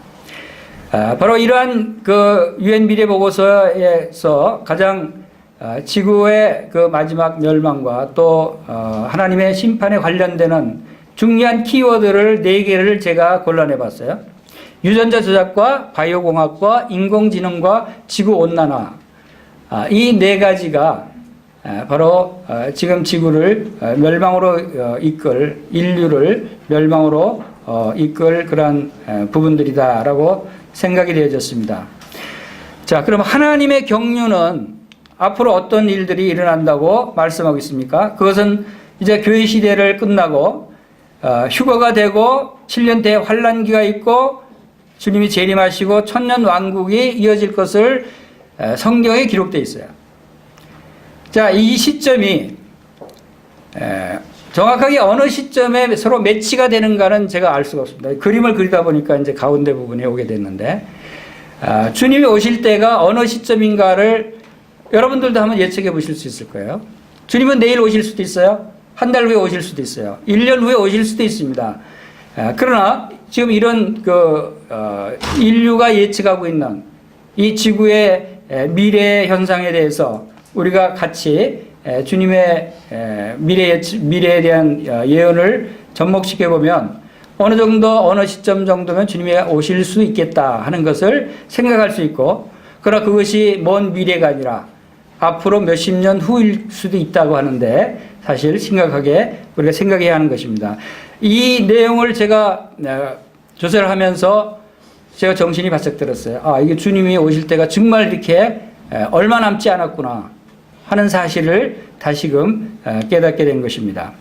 바로 이러한 그 유엔 미래 보고서에서 가장 지구의 그 마지막 멸망과 또 하나님의 심판에 관련되는 중요한 키워드를 4개를 제가 골라내 봤어요. 유전자 조작과 바이오공학과 인공지능과 지구온난화. 이 4가지가 바로 지금 지구를 멸망으로 이끌, 인류를 멸망으로 이끌 그런 부분들이다라고 생각이 되어졌습니다. 자, 그럼 하나님의 경륜은 앞으로 어떤 일들이 일어난다고 말씀하고 있습니까? 그것은 이제 교회 시대를 끝나고 휴거가 되고 7년 대환란기가 있고 주님이 재림하시고 천년 왕국이 이어질 것을 성경에 기록되어 있어요. 자, 이 시점이 정확하게 어느 시점에 서로 매치가 되는가는 제가 알 수가 없습니다. 그림을 그리다 보니까 이제 가운데 부분에 오게 됐는데, 주님이 오실 때가 어느 시점인가를 여러분들도 한번 예측해 보실 수 있을 거예요. 주님은 내일 오실 수도 있어요. 한 달 후에 오실 수도 있어요. 1년 후에 오실 수도 있습니다. 그러나 지금 이런 인류가 예측하고 있는 이 지구의 미래 현상에 대해서 우리가 같이 주님의 미래에 대한 예언을 접목시켜 보면 어느 정도 어느 시점 정도면 주님이 오실 수 있겠다 하는 것을 생각할 수 있고, 그러나 그것이 먼 미래가 아니라 앞으로 몇십 년 후일 수도 있다고 하는데 사실 심각하게 우리가 생각해야 하는 것입니다. 이 내용을 제가 조사를 하면서 제가 정신이 바짝 들었어요. 이게 주님이 오실 때가 정말 이렇게 얼마 남지 않았구나 하는 사실을 다시금 깨닫게 된 것입니다.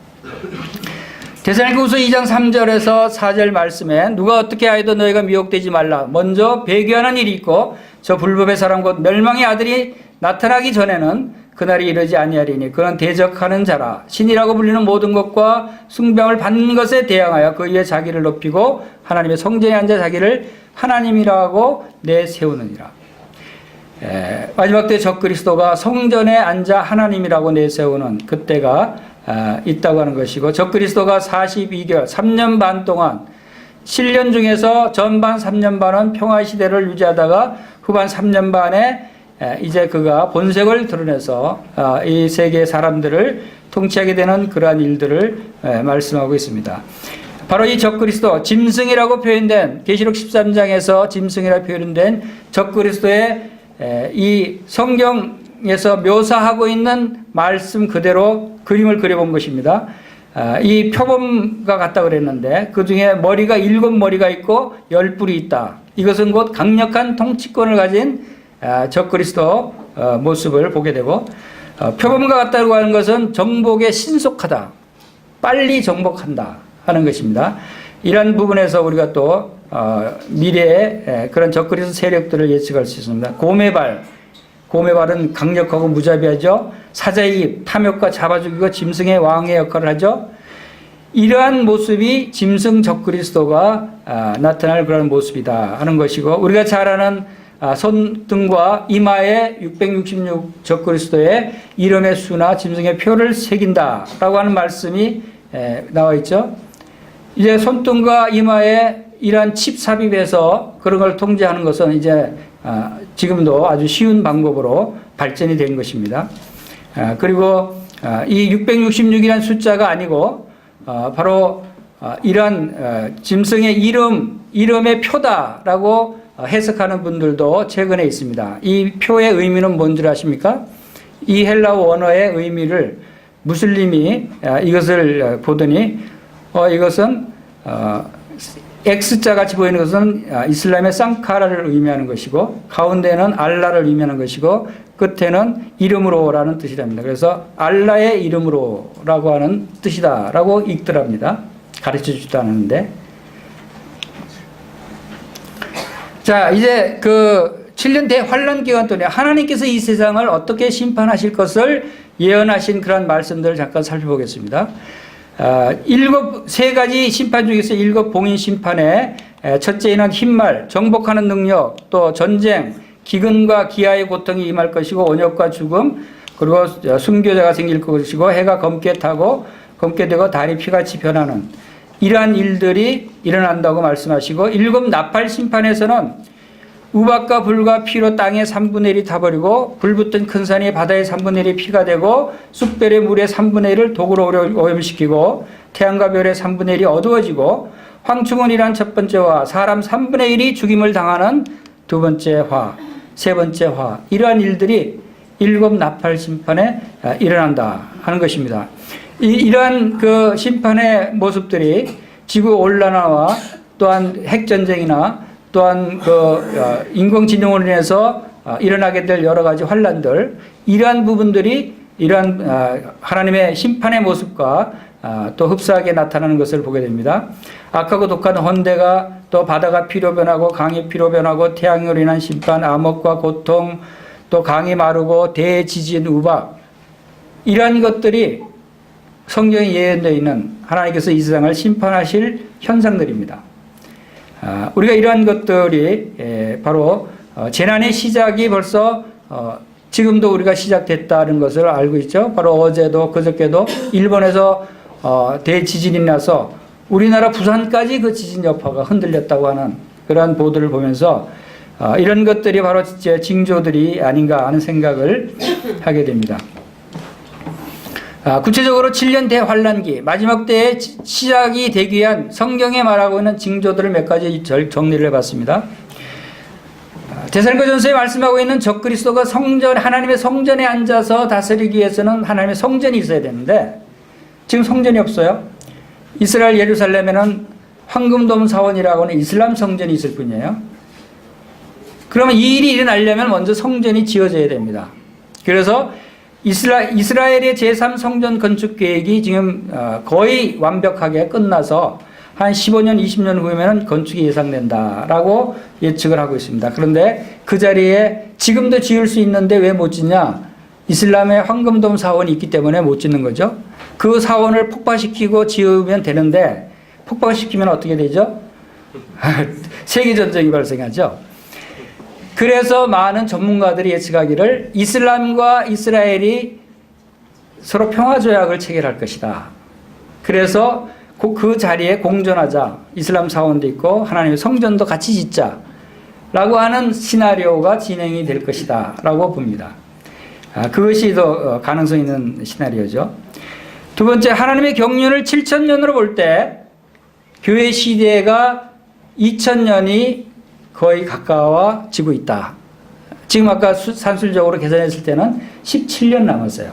데살로니가후서 2장 3절에서 4절 말씀에 누가 어떻게 하여도 너희가 미혹되지 말라. 먼저 배교하는 일이 있고 저 불법의 사람 곧 멸망의 아들이 나타나기 전에는 그날이 이르지 아니하리니 그는 대적하는 자라. 신이라고 불리는 모든 것과 숭배함을 받는 것에 대항하여 그 위에 자기를 높이고 하나님의 성전에 앉아 자기를 하나님이라고 내세우느니라. 마지막 때 적그리스도가 성전에 앉아 하나님이라고 내세우는 그때가 있다고 하는 것이고, 적그리스도가 42개월 3년 반 동안 7년 중에서 전반 3년 반은 평화시대를 유지하다가 후반 3년 반에 이제 그가 본색을 드러내서 이 세계 사람들을 통치하게 되는 그러한 일들을 말씀하고 있습니다. 바로 이 적그리스도, 짐승이라고 표현된 계시록 13장에서 짐승이라고 표현된 적그리스도의 이 성경에서 묘사하고 있는 말씀 그대로 그림을 그려본 것입니다. 이 표범과 같다 그랬는데 그 중에 머리가 7머리가 있고 10뿔이 있다. 이것은 곧 강력한 통치권을 가진 적그리스도 모습을 보게 되고, 표범과 같다고 하는 것은 정복에 신속하다, 빨리 정복한다 하는 것입니다. 이러한 부분에서 우리가 또 미래의 그런 적그리스도 세력들을 예측할 수 있습니다. 고메발은 강력하고 무자비하죠. 사자의 입, 탐욕과 잡아 죽이고 짐승의 왕의 역할을 하죠. 이러한 모습이 짐승 적그리스도가 나타날 그런 모습이다 하는 것이고, 우리가 잘 아는 손등과 이마에 666 적그리스도의 이름의 수나 짐승의 표를 새긴다라고 하는 말씀이 나와 있죠. 이제 손등과 이마에 이러한 칩 삽입해서 그런 걸 통제하는 것은 이제 지금도 아주 쉬운 방법으로 발전이 된 것입니다. 그리고 이 666이라는 숫자가 아니고 바로 이러한 짐승의 이름의 표다라고 해석하는 분들도 최근에 있습니다. 이 표의 의미는 뭔지 아십니까? 이 헬라어 원어의 의미를 무슬림이 이것을 보더니 이것은 X자 같이 보이는 것은 이슬람의 쌍카라를 의미하는 것이고, 가운데는 알라를 의미하는 것이고, 끝에는 이름으로라는 뜻이랍니다. 그래서 알라의 이름으로라고 하는 뜻이다라고 읽더랍니다. 가르쳐 주지도 않았는데. 자, 이제 그 7년 대환란 기간 동안에 하나님께서 이 세상을 어떻게 심판하실 것을 예언하신 그런 말씀들을 잠깐 살펴보겠습니다. 세 가지 심판 중에서 7 봉인 심판에 첫째는 흰말, 정복하는 능력, 또 전쟁, 기근과 기아의 고통이 임할 것이고, 온역과 죽음, 그리고 순교자가 생길 것이고, 해가 검게 타고 검게 되고 달이 피같이 변하는 이러한 일들이 일어난다고 말씀하시고, 7 나팔 심판에서는 우박과 불과 피로 땅의 3분의 1이 타버리고, 불붙은 큰 산이 바다의 3분의 1이 피가 되고, 숲별의 물의 3분의 1을 독으로 오염시키고, 태양과 별의 3분의 1이 어두워지고, 황충원이란 첫 번째 화, 사람 3분의 1이 죽임을 당하는 두 번째 화, 세 번째 화, 이러한 일들이 7 나팔 심판에 일어난다 하는 것입니다. 이러한 그 심판의 모습들이 지구 온난화와 또한 핵전쟁이나 또한 그 인공지능으로 인해서 일어나게 될 여러 가지 환란들, 이러한 부분들이 이러한 하나님의 심판의 모습과 또 흡사하게 나타나는 것을 보게 됩니다. 악하고 독한 헌대가 또 바다가 피로 변하고 강이 피로 변하고 태양으로 인한 심판, 암흑과 고통, 또 강이 마르고 대지진, 우박, 이러한 것들이 성경에 예언되어 있는 하나님께서 이 세상을 심판하실 현상들입니다. 우리가 이러한 것들이 바로 재난의 시작이 벌써 지금도 우리가 시작됐다는 것을 알고 있죠. 바로 어제도 그저께도 일본에서 대지진이 나서 우리나라 부산까지 그 지진 여파가 흔들렸다고 하는 그러한 보도를 보면서 이런 것들이 바로 징조들이 아닌가 하는 생각을 하게 됩니다. 구체적으로 7년 대환란기, 마지막 때의 시작이 되기 위한 성경에 말하고 있는 징조들을 몇 가지 정리를 해봤습니다. 데살로니가전서에 말씀하고 있는 적그리스도가 하나님의 성전에 앉아서 다스리기 위해서는 하나님의 성전이 있어야 되는데 지금 성전이 없어요. 이스라엘 예루살렘에는 황금돔 사원이라고 하는 이슬람 성전이 있을 뿐이에요. 그러면 이 일이 일어나려면 먼저 성전이 지어져야 됩니다. 그래서 이스라엘의 제3성전 건축 계획이 지금 거의 완벽하게 끝나서 한 15년, 20년 후에는 건축이 예상된다라고 예측을 하고 있습니다. 그런데 그 자리에 지금도 지을 수 있는데 왜 못 짓냐? 이슬람의 황금돔 사원이 있기 때문에 못 짓는 거죠. 그 사원을 폭파시키고 지으면 되는데 폭파시키면 어떻게 되죠? 세계전쟁이 발생하죠. 그래서 많은 전문가들이 예측하기를 이슬람과 이스라엘이 서로 평화조약을 체결할 것이다. 그래서 그 자리에 공존하자. 이슬람 사원도 있고 하나님의 성전도 같이 짓자 라고 하는 시나리오가 진행이 될 것이다 라고 봅니다. 그것이 더 가능성 있는 시나리오죠. 두 번째, 하나님의 경륜을 7,000년으로 볼 때 교회 시대가 2,000년이 거의 가까워지고 있다. 지금 아까 산술적으로 계산했을 때는 17년 남았어요.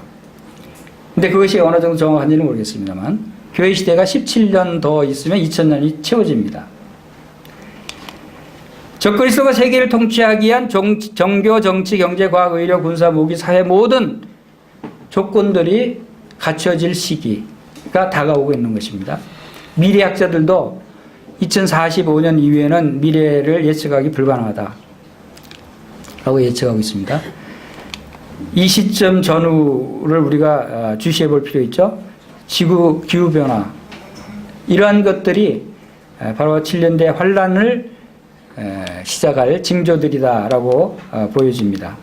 근데 그것이 어느 정도 정확한지는 모르겠습니다만 교회 시대가 17년 더 있으면 2000년이 채워집니다. 적그리스도가 세계를 통치하기 위한 종교, 정치, 경제, 과학, 의료, 군사, 무기, 사회 모든 조건들이 갖춰질 시기가 다가오고 있는 것입니다. 미래학자들도 2045년 이후에는 미래를 예측하기 불가능하다 라고 예측하고 있습니다. 이 시점 전후를 우리가 주시해 볼 필요 있죠. 지구 기후변화, 이러한 것들이 바로 7년대 환란을 시작할 징조들이다라고 보여집니다.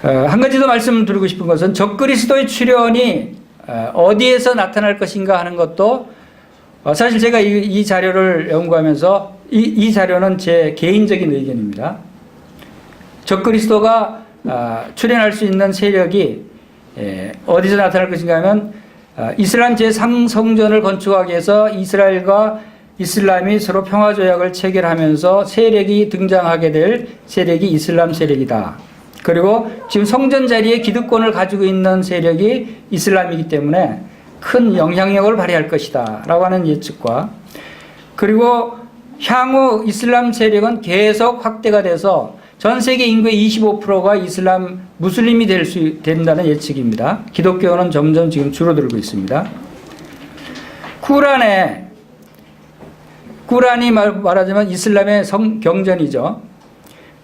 한 가지 더 말씀드리고 싶은 것은 적그리스도의 출현이 어디에서 나타날 것인가 하는 것도 사실 제가 이 자료를 연구하면서 이 자료는 제 개인적인 의견입니다. 적그리스도가 출현할 수 있는 세력이 어디서 나타날 것인가 하면 이슬람 제3성전을 건축하기 위해서 이스라엘과 이슬람이 서로 평화조약을 체결하면서 세력이 등장하게 될 세력이 이슬람 세력이다. 그리고 지금 성전 자리에 기득권을 가지고 있는 세력이 이슬람이기 때문에 큰 영향력을 발휘할 것이다 라고 하는 예측과, 그리고 향후 이슬람 세력은 계속 확대가 돼서 전 세계 인구의 25%가 이슬람 무슬림이 된다는 예측입니다. 기독교는 점점 지금 줄어들고 있습니다. 꾸란이 말하자면 이슬람의 경전이죠.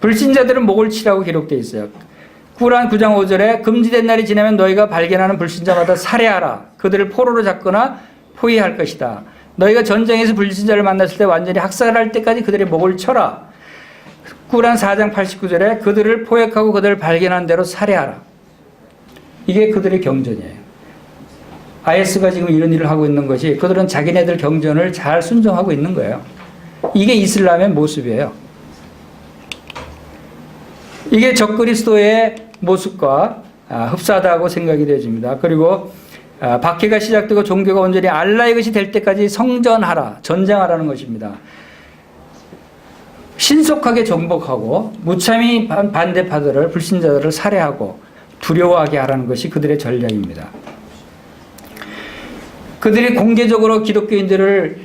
불신자들은 목을 치라고 기록되어 있어요. 꾸란 9장 5절에 금지된 날이 지나면 너희가 발견하는 불신자마다 살해하라. 그들을 포로로 잡거나 포위할 것이다. 너희가 전쟁에서 불신자를 만났을 때 완전히 학살할 때까지 그들의 목을 쳐라. 꾸란 4장 89절에 그들을 포획하고 그들을 발견한 대로 살해하라. 이게 그들의 경전이에요. IS가 지금 이런 일을 하고 있는 것이 그들은 자기네들 경전을 잘 순종하고 있는 거예요. 이게 이슬람의 모습이에요. 이게 적그리스도의 모습과 흡사하다고 생각이 되어집니다. 그리고 박해가 시작되고 종교가 온전히 알라의 것이 될 때까지 성전하라, 전쟁하라는 것입니다. 신속하게 정복하고 무참히 반대파들을, 불신자들을 살해하고 두려워하게 하라는 것이 그들의 전략입니다. 그들이 공개적으로 기독교인들을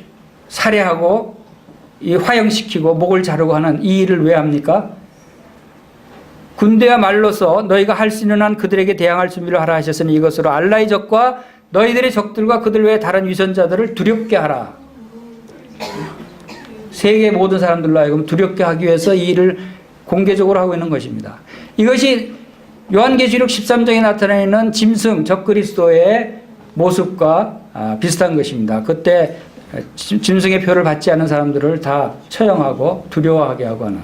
살해하고 화형시키고 목을 자르고 하는 이 일을 왜 합니까? 군대와 말로서 너희가 할 수 있는 한 그들에게 대항할 준비를 하라 하셨으니 이것으로 알라의 적과 너희들의 적들과 그들 외에 다른 위선자들을 두렵게 하라. 세계 모든 사람들로 하여금 두렵게 하기 위해서 이 일을 공개적으로 하고 있는 것입니다. 이것이 요한계시록 13장에 나타나는 짐승 적그리스도의 모습과 비슷한 것입니다. 그때 짐승의 표를 받지 않는 사람들을 다 처형하고 두려워하게 하고 하는.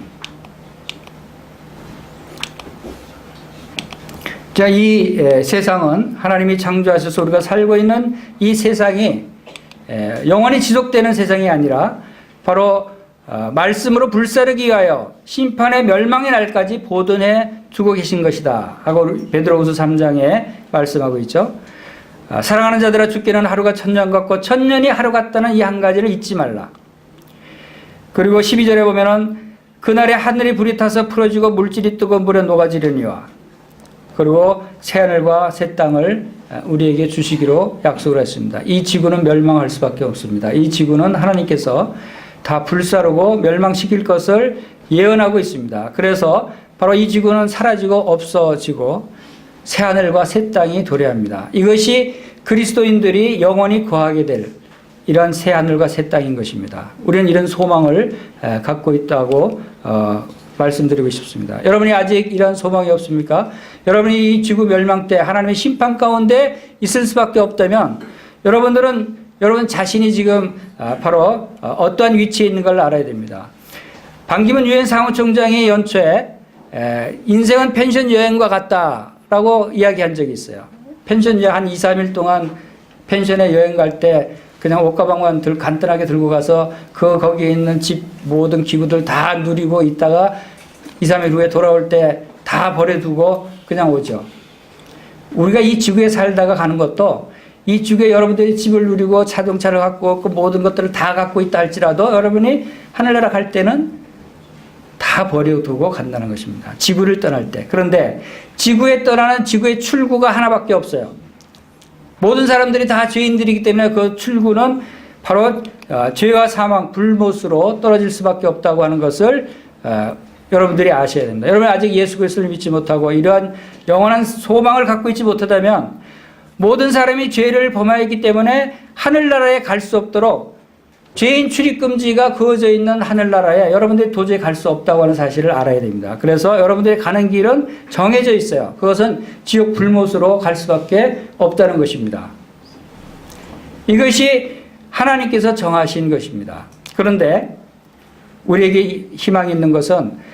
자, 이 세상은 하나님이 창조하셔서 우리가 살고 있는 이 세상이 영원히 지속되는 세상이 아니라 바로 말씀으로 불사르기 위하여 심판의 멸망의 날까지 보존해 두고 계신 것이다 하고 베드로후서 3장에 말씀하고 있죠. 사랑하는 자들아, 죽기는 하루가 천년 같고 천년이 하루 같다는 이 한 가지를 잊지 말라. 그리고 12절에 보면은 그날에 하늘이 불이 타서 풀어지고 물질이 뜨거운 물에 녹아지려니와, 그리고 새하늘과 새 땅을 우리에게 주시기로 약속을 했습니다. 이 지구는 멸망할 수밖에 없습니다. 이 지구는 하나님께서 다 불사르고 멸망시킬 것을 예언하고 있습니다. 그래서 바로 이 지구는 사라지고 없어지고 새하늘과 새 땅이 도래합니다. 이것이 그리스도인들이 영원히 거하게 될 이러한 새하늘과 새 땅인 것입니다. 우리는 이런 소망을 갖고 있다고 말씀드리고 싶습니다. 여러분이 아직 이런 소망이 없습니까? 여러분이 이 지구 멸망 때 하나님의 심판 가운데 있을 수밖에 없다면 여러분 자신이 지금 바로 어떠한 위치에 있는 걸 알아야 됩니다. 반기문 유엔 사무총장이 연초에 인생은 펜션 여행과 같다라고 이야기한 적이 있어요. 펜션 여행 한 2, 3일 동안 펜션에 여행 갈 때 그냥 옷가방만 간단하게 들고 가서 거기에 있는 집 모든 기구들 다 누리고 있다가 2, 3일 후에 돌아올 때 다 버려두고 그냥 오죠. 우리가 이 지구에 살다가 가는 것도 이 지구에 여러분들이 집을 누리고 자동차를 갖고 그 모든 것들을 다 갖고 있다 할지라도 여러분이 하늘나라 갈 때는 다 버려두고 간다는 것입니다. 지구를 떠날 때. 그런데 지구에 떠나는 지구의 출구가 하나밖에 없어요. 모든 사람들이 다 죄인들이기 때문에 그 출구는 바로 죄와 사망, 불못으로 떨어질 수밖에 없다고 하는 것을 여러분들이 아셔야 됩니다. 여러분 아직 예수 그리스도를 믿지 못하고 이러한 영원한 소망을 갖고 있지 못하다면 모든 사람이 죄를 범하였기 때문에 하늘나라에 갈 수 없도록 죄인 출입금지가 그어져 있는 하늘나라에 여러분들이 도저히 갈 수 없다고 하는 사실을 알아야 됩니다. 그래서 여러분들이 가는 길은 정해져 있어요. 그것은 지옥 불못으로 갈 수밖에 없다는 것입니다. 이것이 하나님께서 정하신 것입니다. 그런데 우리에게 희망이 있는 것은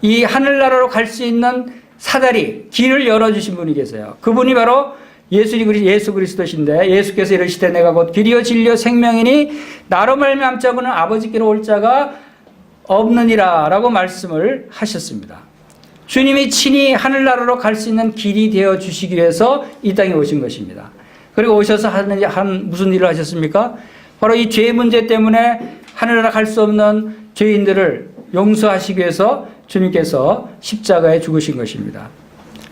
이 하늘나라로 갈 수 있는 사다리, 길을 열어주신 분이 계세요. 그분이 바로 예수 그리스도신데 예수께서 이르시되 내가 곧 길이요 진리요 생명이니 나로 말미암자고는 아버지께로 올 자가 없느니라 라고 말씀을 하셨습니다. 주님이 친히 하늘나라로 갈 수 있는 길이 되어 주시기 위해서 이 땅에 오신 것입니다. 그리고 오셔서 무슨 일을 하셨습니까? 바로 이 죄 문제 때문에 하늘나라 갈 수 없는 죄인들을 용서하시기 위해서 주님께서 십자가에 죽으신 것입니다.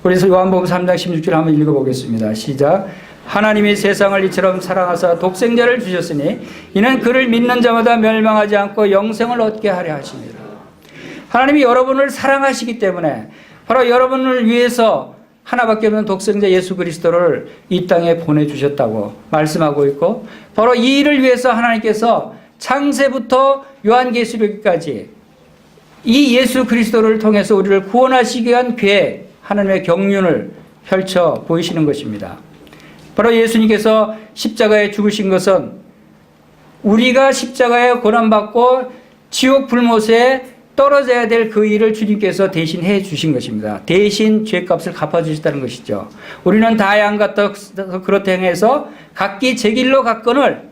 그래서 요한복음 3장 16절 한번 읽어보겠습니다. 시작. 하나님이 세상을 이처럼 사랑하사 독생자를 주셨으니 이는 그를 믿는 자마다 멸망하지 않고 영생을 얻게 하려 하십니다. 하나님이 여러분을 사랑하시기 때문에 바로 여러분을 위해서 하나밖에 없는 독생자 예수 그리스도를 이 땅에 보내주셨다고 말씀하고 있고, 바로 이 일을 위해서 하나님께서 창세부터 요한계시록까지 이 예수 그리스도를 통해서 우리를 구원하시기 위한 계획, 하나님의 경륜을 펼쳐 보이시는 것입니다. 바로 예수님께서 십자가에 죽으신 것은 우리가 십자가에 고난받고 지옥 불못에 떨어져야 될 그 일을 주님께서 대신 해 주신 것입니다. 대신 죄값을 갚아주셨다는 것이죠. 우리는 다 양 같아서 그렇다 행해서 각기 제 길로 갔거늘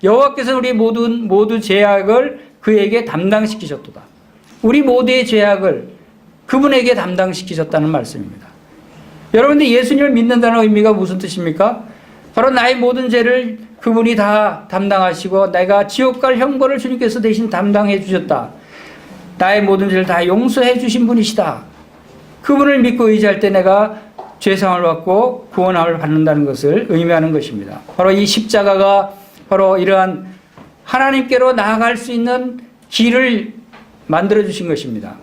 여호와께서 우리 모두 죄악을 그에게 담당시키셨도다. 우리 모두의 죄악을 그분에게 담당시키셨다는 말씀입니다. 여러분들 예수님을 믿는다는 의미가 무슨 뜻입니까? 바로 나의 모든 죄를 그분이 다 담당하시고 내가 지옥 갈 형벌을 주님께서 대신 담당해 주셨다. 나의 모든 죄를 다 용서해 주신 분이시다. 그분을 믿고 의지할 때 내가 죄상을 받고 구원함을 받는다는 것을 의미하는 것입니다. 바로 이 십자가가 바로 이러한 하나님께로 나아갈 수 있는 길을 만들어 주신 것입니다.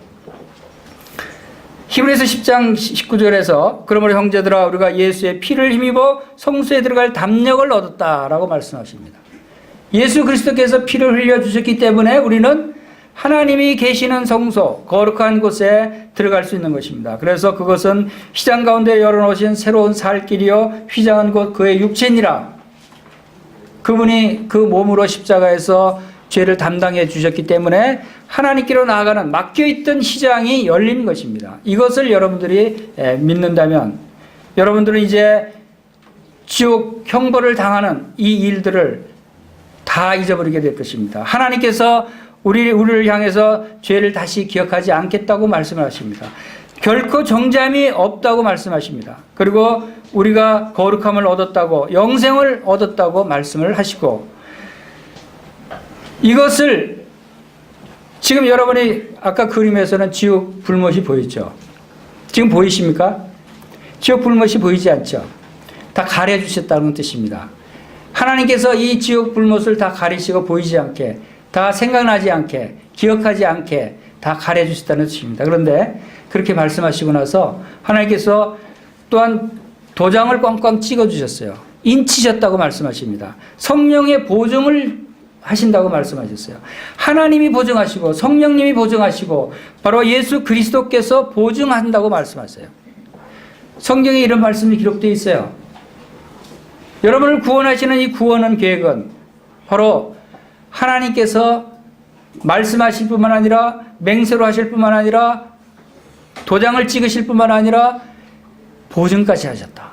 히브리서 10장 19절에서 그러므로 형제들아 우리가 예수의 피를 힘입어 성소에 들어갈 담력을 얻었다라고 말씀하십니다. 예수 그리스도께서 피를 흘려주셨기 때문에 우리는 하나님이 계시는 성소, 거룩한 곳에 들어갈 수 있는 것입니다. 그래서 그것은 휘장 가운데 열어놓으신 새로운 살 길이요 휘장한 곳 그의 육체니라. 그분이 그 몸으로 십자가에서 죄를 담당해 주셨기 때문에 하나님께로 나아가는 막혀있던 시장이 열린 것입니다. 이것을 여러분들이 믿는다면 여러분들은 이제 지옥 형벌을 당하는 이 일들을 다 잊어버리게 될 것입니다. 하나님께서 우리를 향해서 죄를 다시 기억하지 않겠다고 말씀을 하십니다. 결코 정죄함이 없다고 말씀하십니다. 그리고 우리가 거룩함을 얻었다고 영생을 얻었다고 말씀을 하시고 이것을 지금 여러분이 아까 그림에서는 지옥 불못이 보이죠. 지금 보이십니까? 지옥 불못이 보이지 않죠. 다 가려주셨다는 뜻입니다. 하나님께서 이 지옥 불못을 다 가리시고 보이지 않게 다 생각나지 않게 기억하지 않게 다 가려주셨다는 뜻입니다. 그런데 그렇게 말씀하시고 나서 하나님께서 또한 도장을 꽝꽝 찍어주셨어요. 인치셨다고 말씀하십니다. 성령의 보증을 하신다고 말씀하셨어요. 하나님이 보증하시고 성령님이 보증하시고 바로 예수 그리스도께서 보증한다고 말씀하세요. 성경에 이런 말씀이 기록되어 있어요. 여러분을 구원하시는 이 구원의 계획은 바로 하나님께서 말씀하실 뿐만 아니라 맹세로 하실 뿐만 아니라 도장을 찍으실 뿐만 아니라 보증까지 하셨다.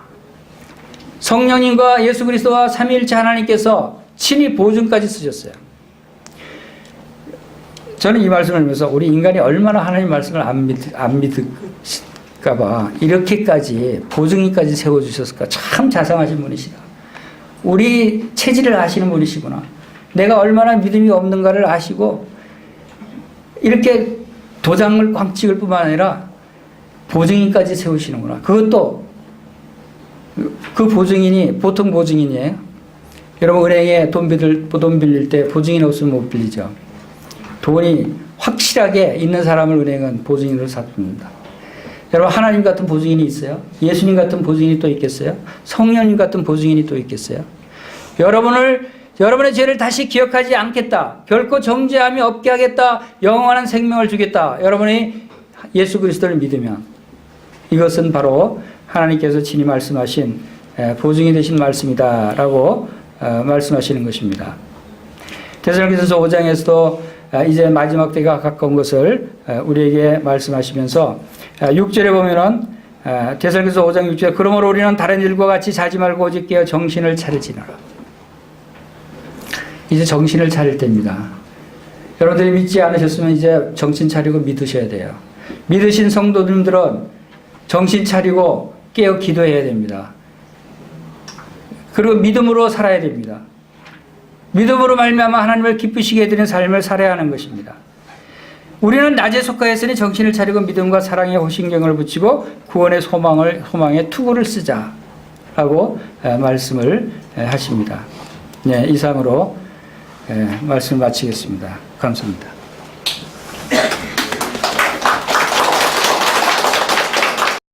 성령님과 예수 그리스도와 삼위일체 하나님께서 친히 보증까지 쓰셨어요. 저는 이 말씀을 하면서 우리 인간이 얼마나 하나님 말씀을 안 믿을까 봐 이렇게까지 보증까지 세워주셨을까. 참 자상하신 분이시다. 우리 체질을 아시는 분이시구나. 내가 얼마나 믿음이 없는가를 아시고 이렇게 도장을 꽝 찍을 뿐만 아니라 보증인까지 세우시는구나. 그것도 그 보증인이 보통 보증인이에요. 여러분 은행에 돈 빌릴 때 보증인 없으면 못 빌리죠. 돈이 확실하게 있는 사람을 은행은 보증인으로 삼습니다. 여러분 하나님 같은 보증인이 있어요? 예수님 같은 보증인이 또 있겠어요? 성령님 같은 보증인이 또 있겠어요? 여러분의 죄를 다시 기억하지 않겠다. 결코 정죄함이 없게 하겠다. 영원한 생명을 주겠다. 여러분이 예수 그리스도를 믿으면 이것은 바로 하나님께서 친히 말씀하신 보증이 되신 말씀이다라고 말씀하시는 것입니다. 데살로니가서 5장에서도 이제 마지막 때가 가까운 것을 우리에게 말씀하시면서 6절에 보면은 데살로니가서 5장 6절에 그러므로 우리는 다른 일과 같이 자지 말고 오직 깨어 정신을 차릴지니라. 이제 정신을 차릴 때입니다. 여러분들이 믿지 않으셨으면 이제 정신 차리고 믿으셔야 돼요. 믿으신 성도님들은 정신 차리고 깨어 기도해야 됩니다. 그리고 믿음으로 살아야 됩니다. 믿음으로 말미암아 하나님을 기쁘시게 해드리는 삶을 살아야 하는 것입니다. 우리는 낮에 속하였으니 정신을 차리고 믿음과 사랑에 호신경을 붙이고 구원의 소망에 투구를 쓰자라고 말씀을 하십니다. 네, 이상으로 말씀을 마치겠습니다. 감사합니다.